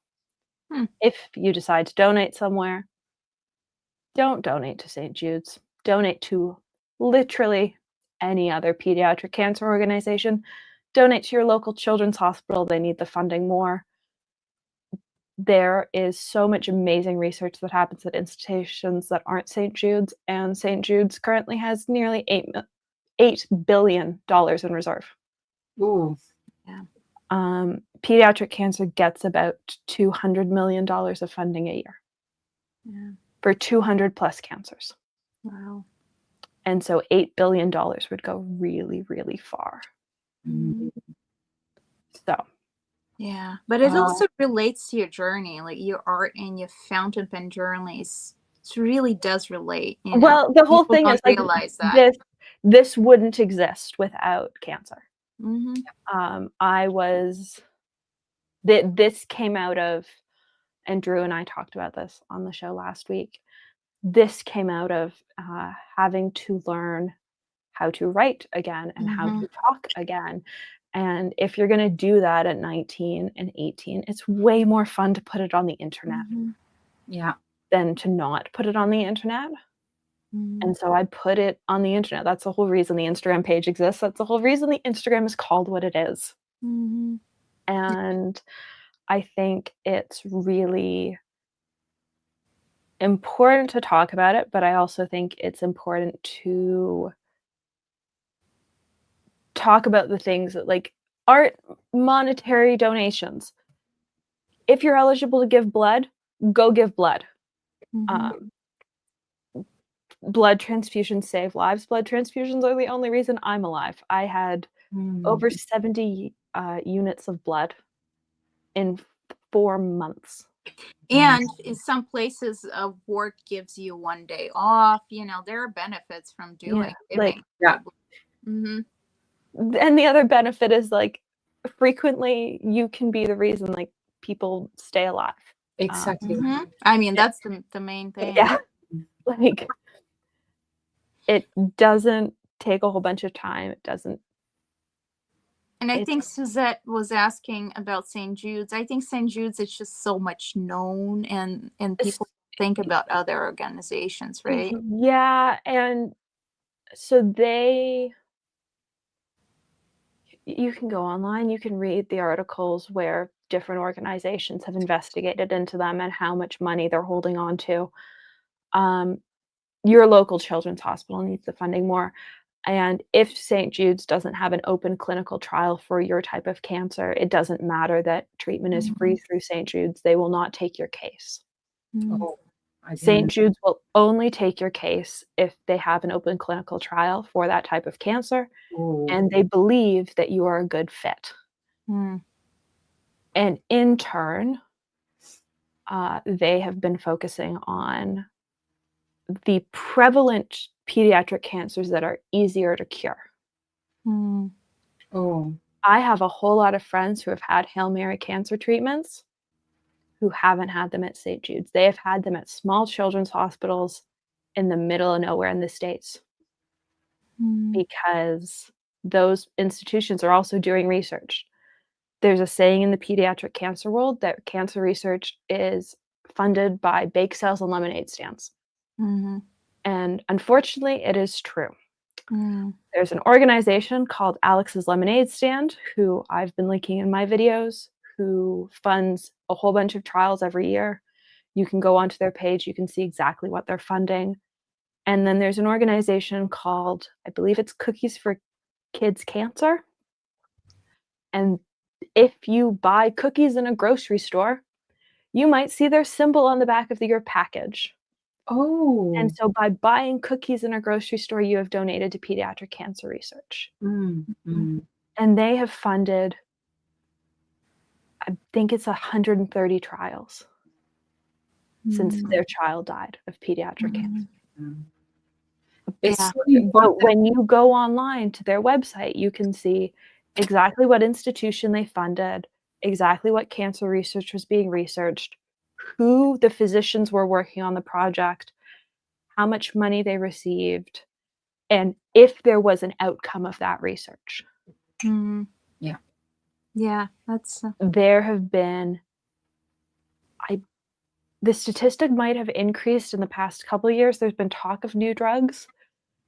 If you decide to donate somewhere, don't donate to St. Jude's. Donate to literally any other pediatric cancer organization. Donate to your local children's hospital. They need the funding more. There is so much amazing research that happens at institutions that aren't St. Jude's, and St. Jude's currently has nearly $8 billion in reserve. Ooh. Yeah. Pediatric cancer gets about $200 million of funding a year. Yeah. For 200 plus cancers. Wow. And so $8 billion would go really, really far. Mm-hmm. So. Yeah, but it also relates to your journey, like your art and your fountain pen journeys. It really does relate. Well, the whole thing is like this wouldn't exist without cancer. Mm-hmm. This came out of, and Drew and I talked about this on the show last week. This came out of having to learn how to write again and how to talk again. And if you're going to do that at 19 and 18, it's way more fun to put it on the internet than to not put it on the internet. And so I put it on the internet. That's the whole reason the Instagram page exists. That's the whole reason the Instagram is called what it is. And I think it's really important to talk about it, but I also think it's important to talk about the things that like aren't monetary donations. If you're eligible to give blood, go give blood. Mhm. Blood transfusions save lives. Blood transfusions are the only reason I'm alive. I had over 70 units of blood in 4 months. And in some places, work gives you 1 day off. There are benefits from Yeah, giving. Yeah. Hmm. And the other benefit is like frequently you can be the reason like people stay alive. Exactly. I mean, that's the main thing. Yeah. Like it doesn't take a whole bunch of time. It doesn't. And I It's- think Suzette was asking about St. Jude's. I think St. Jude's is just so much known, and people think about other organizations, right? Yeah, and so you can go online, you can read the articles where different organizations have investigated into them and how much money they're holding on to. Your local children's hospital needs the funding more. And if St. Jude's doesn't have an open clinical trial for your type of cancer, it doesn't matter that treatment is free through St. Jude's. They will not take your case. Oh, St. Jude's will only take your case if they have an open clinical trial for that type of cancer and they believe that you are a good fit. Mm. And in turn, they have been focusing on the prevalent pediatric cancers that are easier to cure. Mm. Oh. I have a whole lot of friends who have had Hail Mary cancer treatments who haven't had them at St. Jude's. They have had them at small children's hospitals in the middle of nowhere in the States because those institutions are also doing research. There's a saying in the pediatric cancer world that cancer research is funded by bake sales and lemonade stands. Mm-hmm. And unfortunately, it is true. Mm. There's an organization called Alex's Lemonade Stand, who I've been linking in my videos, who funds a whole bunch of trials every year. You can go onto their page, you can see exactly what they're funding. And then there's an organization called, I believe it's Cookies for Kids Cancer. And if you buy cookies in a grocery store, you might see their symbol on the back of your package. Oh. And so by buying cookies in a grocery store, you have donated to pediatric cancer research. And they have funded, I think it's 130 trials since their child died of pediatric cancer. It's Yeah. so important. But when you go online to their website, you can see exactly what institution they funded, exactly what cancer research was being researched, who the physicians were working on the project, how much money they received, and if there was an outcome of that research. Mm. Yeah. Yeah, that's There have been, the statistic might have increased in the past couple of years. There's been talk of new drugs.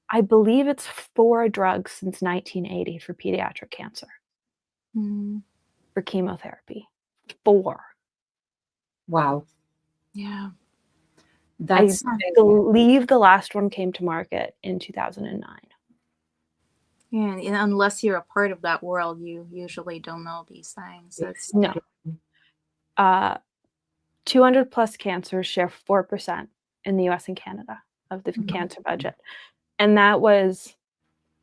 I believe it's 4 drugs since 1980 for pediatric cancer, for chemotherapy. 4. Wow. yeah. That's I believe the last one came to market in 2009. Yeah, and unless you're a part of that world, you usually don't know these things. That's No. 200 plus cancers share 4% in the US and Canada of the cancer budget. And that was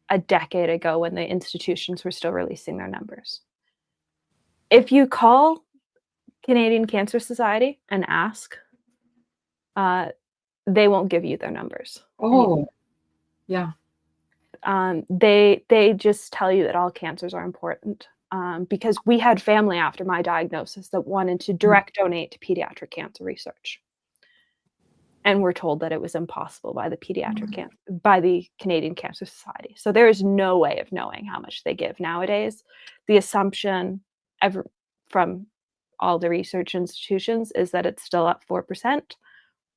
a decade ago when the institutions were still releasing their numbers. If you call Canadian Cancer Society and ask, they won't give you their numbers. Oh, yeah. They just tell you that all cancers are important. Because we had family after my diagnosis that wanted to direct donate to pediatric cancer research. And we're told that it was impossible by the by the Canadian Cancer Society. So there is no way of knowing how much they give nowadays. The assumption from all the research institutions is that it's still at 4%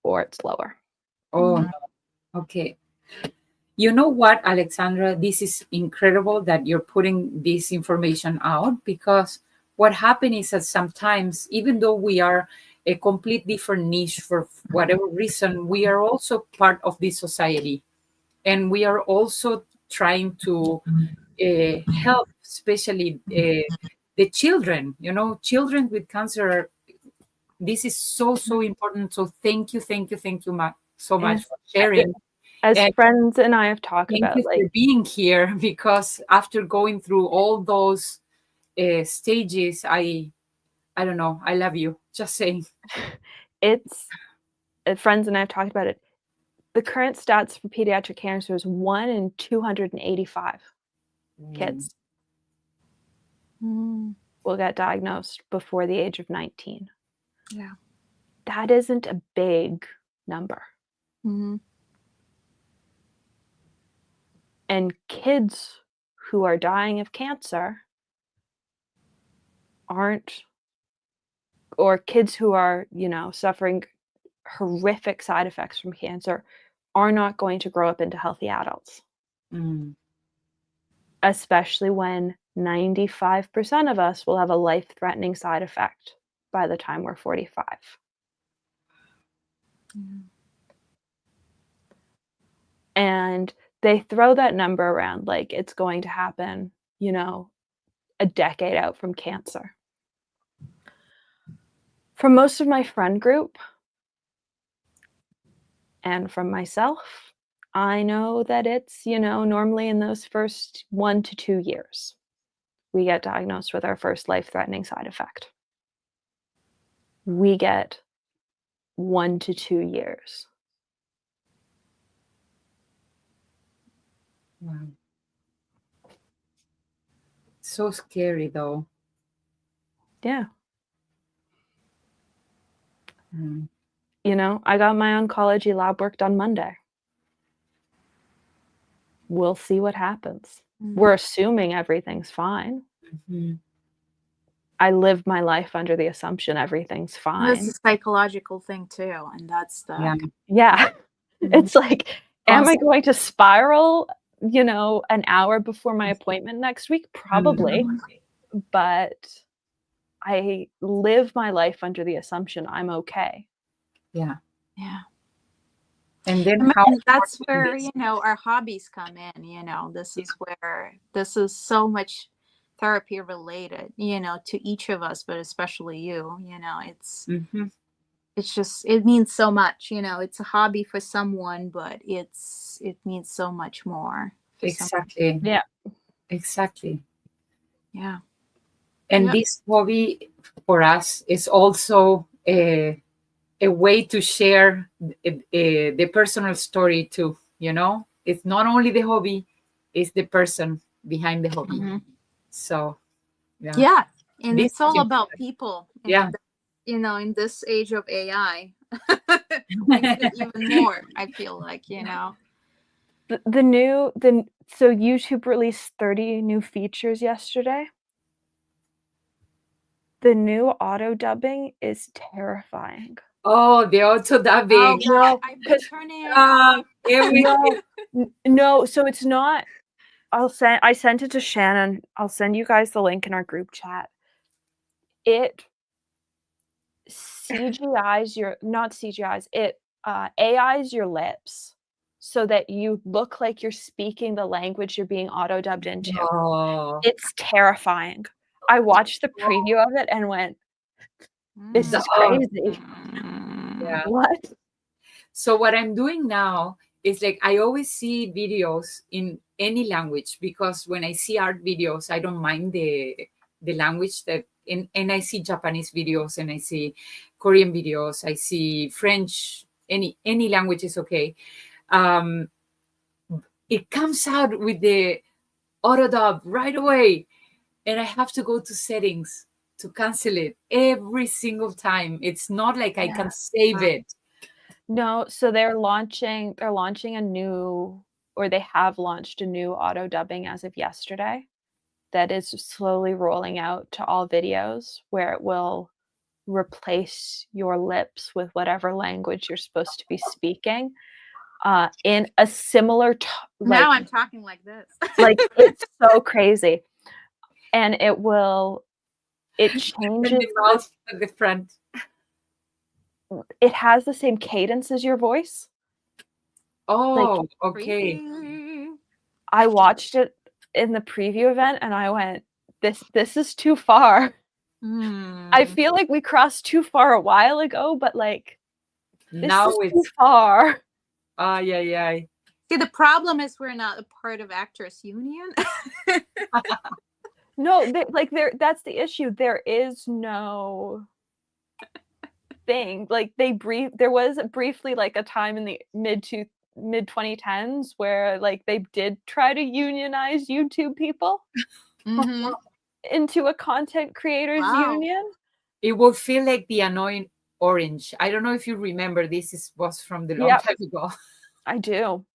or it's lower. Oh, no. Okay. You know what, Alexandra? This is incredible that you're putting this information out, because what happens is that sometimes, even though we are a complete different niche for whatever reason, we are also part of this society. And we are also trying to help, especially the children. You know, children with cancer are this is so important. So thank you so much Yes. for sharing. As And friends and I have talked thank about, you like, for being here, because after going through all those stages, I don't know, I love you, just saying. it's friends and I have talked about it. The current stats for pediatric cancer is 1 in 285 kids will get diagnosed before the age of 19. Yeah. That isn't a big number. Mm-hmm. And kids who are dying of cancer aren't, or kids who are, suffering horrific side effects from cancer are not going to grow up into healthy adults. Especially when 95% of us will have a life-threatening side effect by the time we're 45. And they throw that number around like it's going to happen, a decade out from cancer. From most of my friend group and from myself, I know that it's, normally in those first 1 to 2 years, we get diagnosed with our first life-threatening side effect. We get 1 to 2 years. Wow. So scary, though. Yeah. I got my oncology lab work done Monday. We'll see what happens. We're assuming everything's fine. I live my life under the assumption everything's fine. That's a psychological thing too, and that's the Yeah. It's like, am I going to spiral, an hour before my appointment next week? Probably. But I live my life under the assumption I'm okay. Yeah. And then that's where, our hobbies come in, this is where this is so much therapy related, to each of us, but especially you, it's just, it means so much, it's a hobby for someone, but it means so much more. Exactly. Yeah. Exactly. Yeah. And this hobby for us is also a way to share the personal story too, It's not only the hobby, it's the person behind the hobby. So, yeah. And it's all about people. And, in this age of AI, makes it even more, I feel like, So YouTube released 30 new features yesterday. The new auto dubbing is terrifying. Oh, the auto dubbing. Oh, no, I've been turning it off. No, so it's not. I sent it to Shannon. I'll send you guys the link in our group chat. It CGI's it AI's your lips so that you look like you're speaking the language you're being auto dubbed into. Oh. It's terrifying. I watched the preview of it and went, this is crazy. Yeah. What? So what I'm doing now is, like, I always see videos in any language, because when I see art videos, I don't mind the language and I see Japanese videos, and I see Korean videos, I see French, any language is okay. It comes out with the auto dub right away, and I have to go to settings to cancel it every single time. It's not like I can save it. No, so they're launching a new, or they have launched a new auto dubbing as of yesterday that is slowly rolling out to all videos, where it will replace your lips with whatever language you're supposed to be speaking in a similar now I'm talking like this. Like, it's so crazy. And it changes the mouth at the front. It has the same cadence as your voice. Oh, okay. I watched it in the preview event and I went, this is too far. I feel like we crossed too far a while ago, but like this Now is it's too far. yeah. See, the problem is we're not a part of Actors Union. No, that's the issue. There is no thing. Like there was briefly like a time in the mid 2010s where like they did try to unionize YouTube people into a content creators union. It will feel like the annoying orange. I don't know if you remember this was from the long time ago. I do.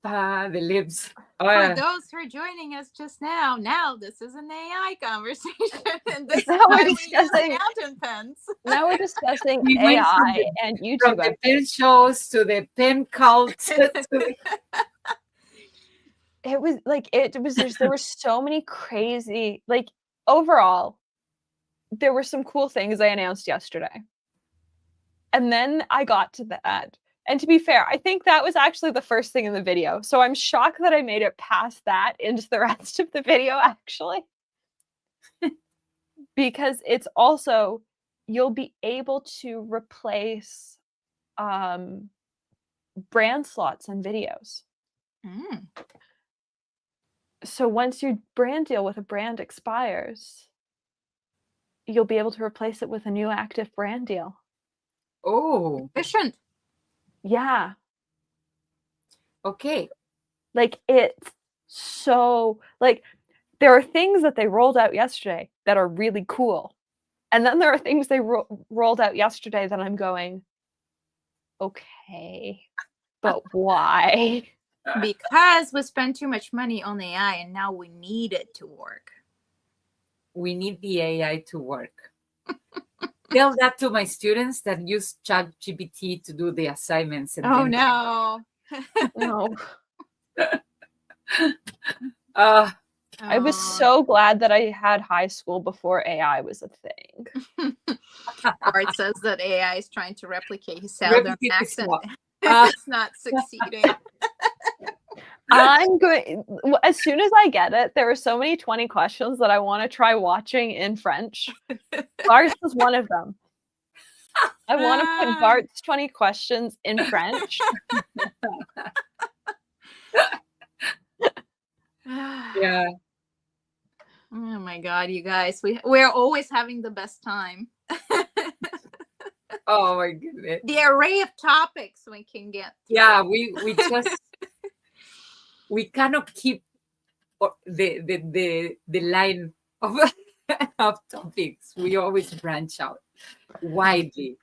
The lips. For those who are joining us just now, this is an AI conversation, and this is Now why we're we use discussing- fountain pens. Now we're discussing We went AI and YouTube. From the pen shows to the pen cult. It was there were so many crazy, like, overall, there were some cool things I announced yesterday. And then I got to that. And to be fair, I think that was actually the first thing in the video. So I'm shocked that I made it past that into the rest of the video, actually. Because it's also, you'll be able to replace brand slots on videos. So once your brand deal with a brand expires, you'll be able to replace it with a new active brand deal. Oh, efficient. Yeah. Okay. Like, it's so, like, there are things that they rolled out yesterday that are really cool. And then there are things they rolled out yesterday that I'm going, okay, but why? Because we spend too much money on AI and now we need it to work. We need the AI to work. Tell that to my students that use ChatGPT to do the assignments. And oh, no. No. I was so glad that I had high school before AI was a thing. Art says that AI is trying to replicate his southern accent. It's not succeeding. I'm going, as soon as I get it, there are so many 20 questions that I want to try watching in French. Bart's was one of them. I want to put Bart's 20 questions in French. Yeah. Oh my God, you guys, we're always having the best time. Oh my goodness. The array of topics we can get through. Yeah, we just we cannot keep the line of of topics. We always branch out widely.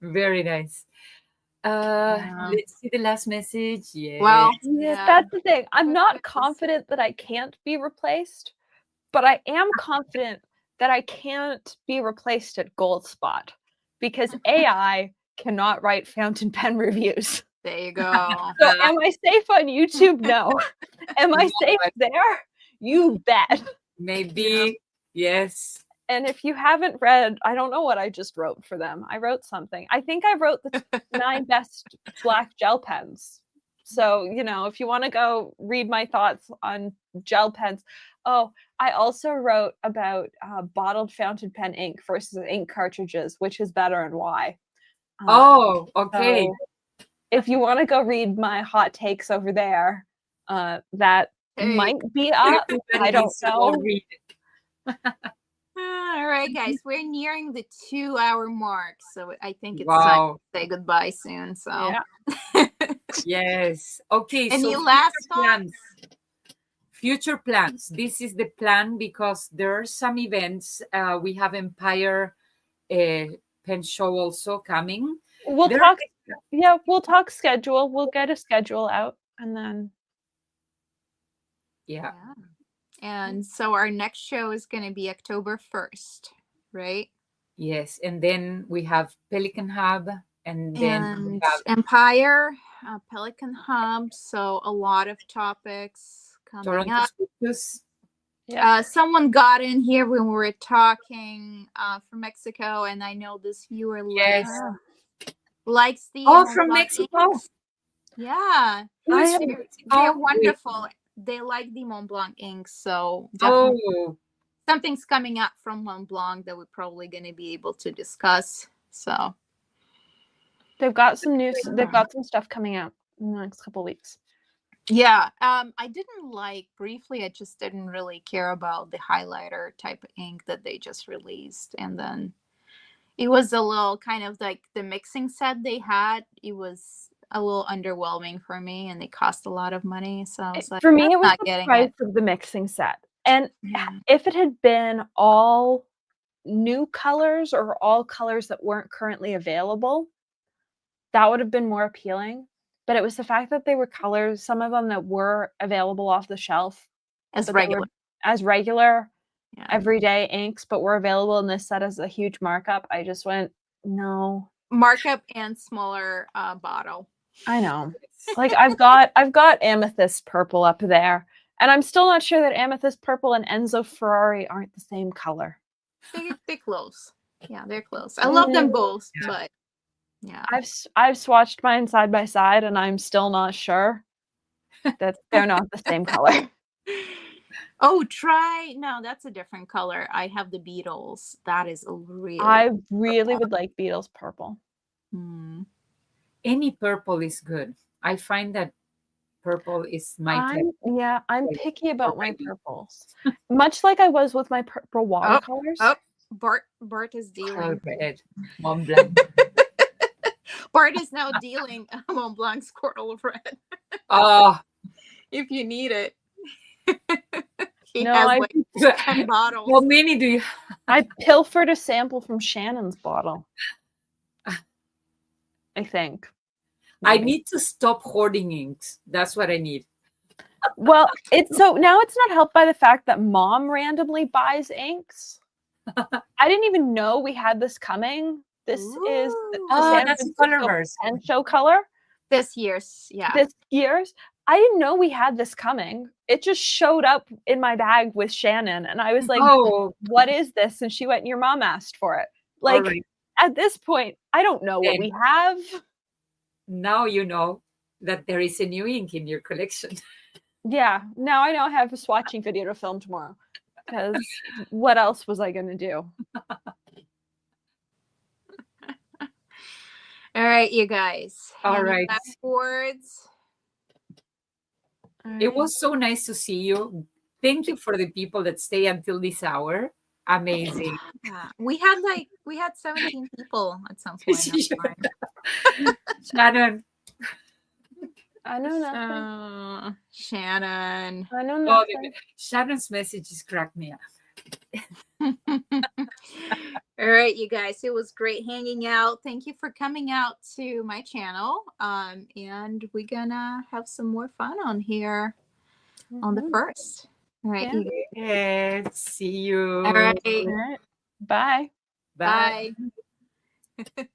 Very nice. Let's see the last message. Yeah. Well, that's the thing. I'm not confident that I can't be replaced, but I am confident that I can't be replaced at Goldspot because AI cannot write fountain pen reviews. There you go. So am I safe on YouTube? No. Am I safe there? You bet. Maybe. Yes. And if you haven't read, I don't know what I just wrote for them. I wrote something. I think I wrote the 9 best black gel pens. So, if you want to go read my thoughts on gel pens. Oh, I also wrote about bottled fountain pen ink versus ink cartridges, which is better and why. Okay. So if you want to go read my hot takes over there, that might be up. I don't know. All right, guys, we're nearing the 2-hour mark, so I think it's time to say goodbye soon. So, yeah. Yes. Okay. Any last plans? Future plans. This is the plan because there are some events. We have Empire Pen Show also coming. We'll talk. Yeah, we'll talk schedule. We'll get a schedule out, and then. Yeah. And so our next show is going to be October 1st, right? Yes, and then we have Pelican Hub, and then we have Empire, Pelican Hub. So a lot of topics coming Toronto up. Speakers. Yeah. Someone got in here when we were talking from Mexico, and I know this viewer likes the from Mexico. Yeah, They're they're wonderful. they like the Mont Blanc ink, so definitely Oh, something's coming up from Mont Blanc that we're probably going to be able to discuss. So They've got some news. They've got some stuff coming out in the next couple weeks. yeah, I didn't like briefly. I just didn't really care about the highlighter type of ink that they just released, and then it was a little kind of like the mixing set they had. It was a little underwhelming for me, and they cost a lot of money. So I was like, For me, I'm it was not the getting price it. of the mixing set. And Yeah. if it had been all new colors or all colors that weren't currently available, that would have been more appealing. But it was the fact that they were colors, some of them that were available off the shelf As but they regular. were as regular Yeah. everyday inks, but were available in this set as a huge markup. I just went, no. Markup and smaller bottle. I know. Like I've got amethyst purple up there, and I'm still not sure that amethyst purple and Enzo Ferrari aren't the same color. They're close. Yeah, they're close. I love them both, Yeah. but yeah. I've swatched mine side by side, and I'm still not sure that they're not the same color. Oh, no, that's a different color. I have the Beatles. That is a really I really would like Beatles purple. Hmm. any purple is good. I find that purple is my type. I'm Like, picky about my already. purples. Much like I was with my purple watercolors. Oh, Bart is dealing. Red, Mont Blanc. Bart is now dealing Mont Blanc Squirrel Red. Oh, If you need it. He No, has I- like 10 bottles. how many do you? I pilfered a sample from Shannon's bottle. I think. I Maybe. need to stop hoarding inks. That's what I need. Well, it's not helped by the fact that Mom randomly buys inks. I didn't even know we had this coming. This is the Ooh. Oh, San that's Francisco colorverse. Pen Show color. This year's, yeah. This year's. I didn't know we had this coming. It just showed up in my bag with Shannon, and I was like, Oh, "What is this?" And she went, "Your mom asked for it." all Like right. at this point, I don't know what Then- we have. Now you know that there is a new ink in your collection. Yeah, now I know I have a swatching video to film tomorrow. Because what else was I gonna do? All right, you guys. All Any right. last words? It was so nice to see you. Thank you for the people that stay until this hour. Amazing. Yeah. We had 17 people at some point. Shannon. I know nothing. Shannon. I know Oh, nothing. Shannon's messages cracked me up. All right, you guys. It was great hanging out. Thank you for coming out to my channel. And we're gonna have some more fun on here on the 1st. All right, Yeah. you guys. Yes, see you. All right. All right. Bye. Bye. Bye.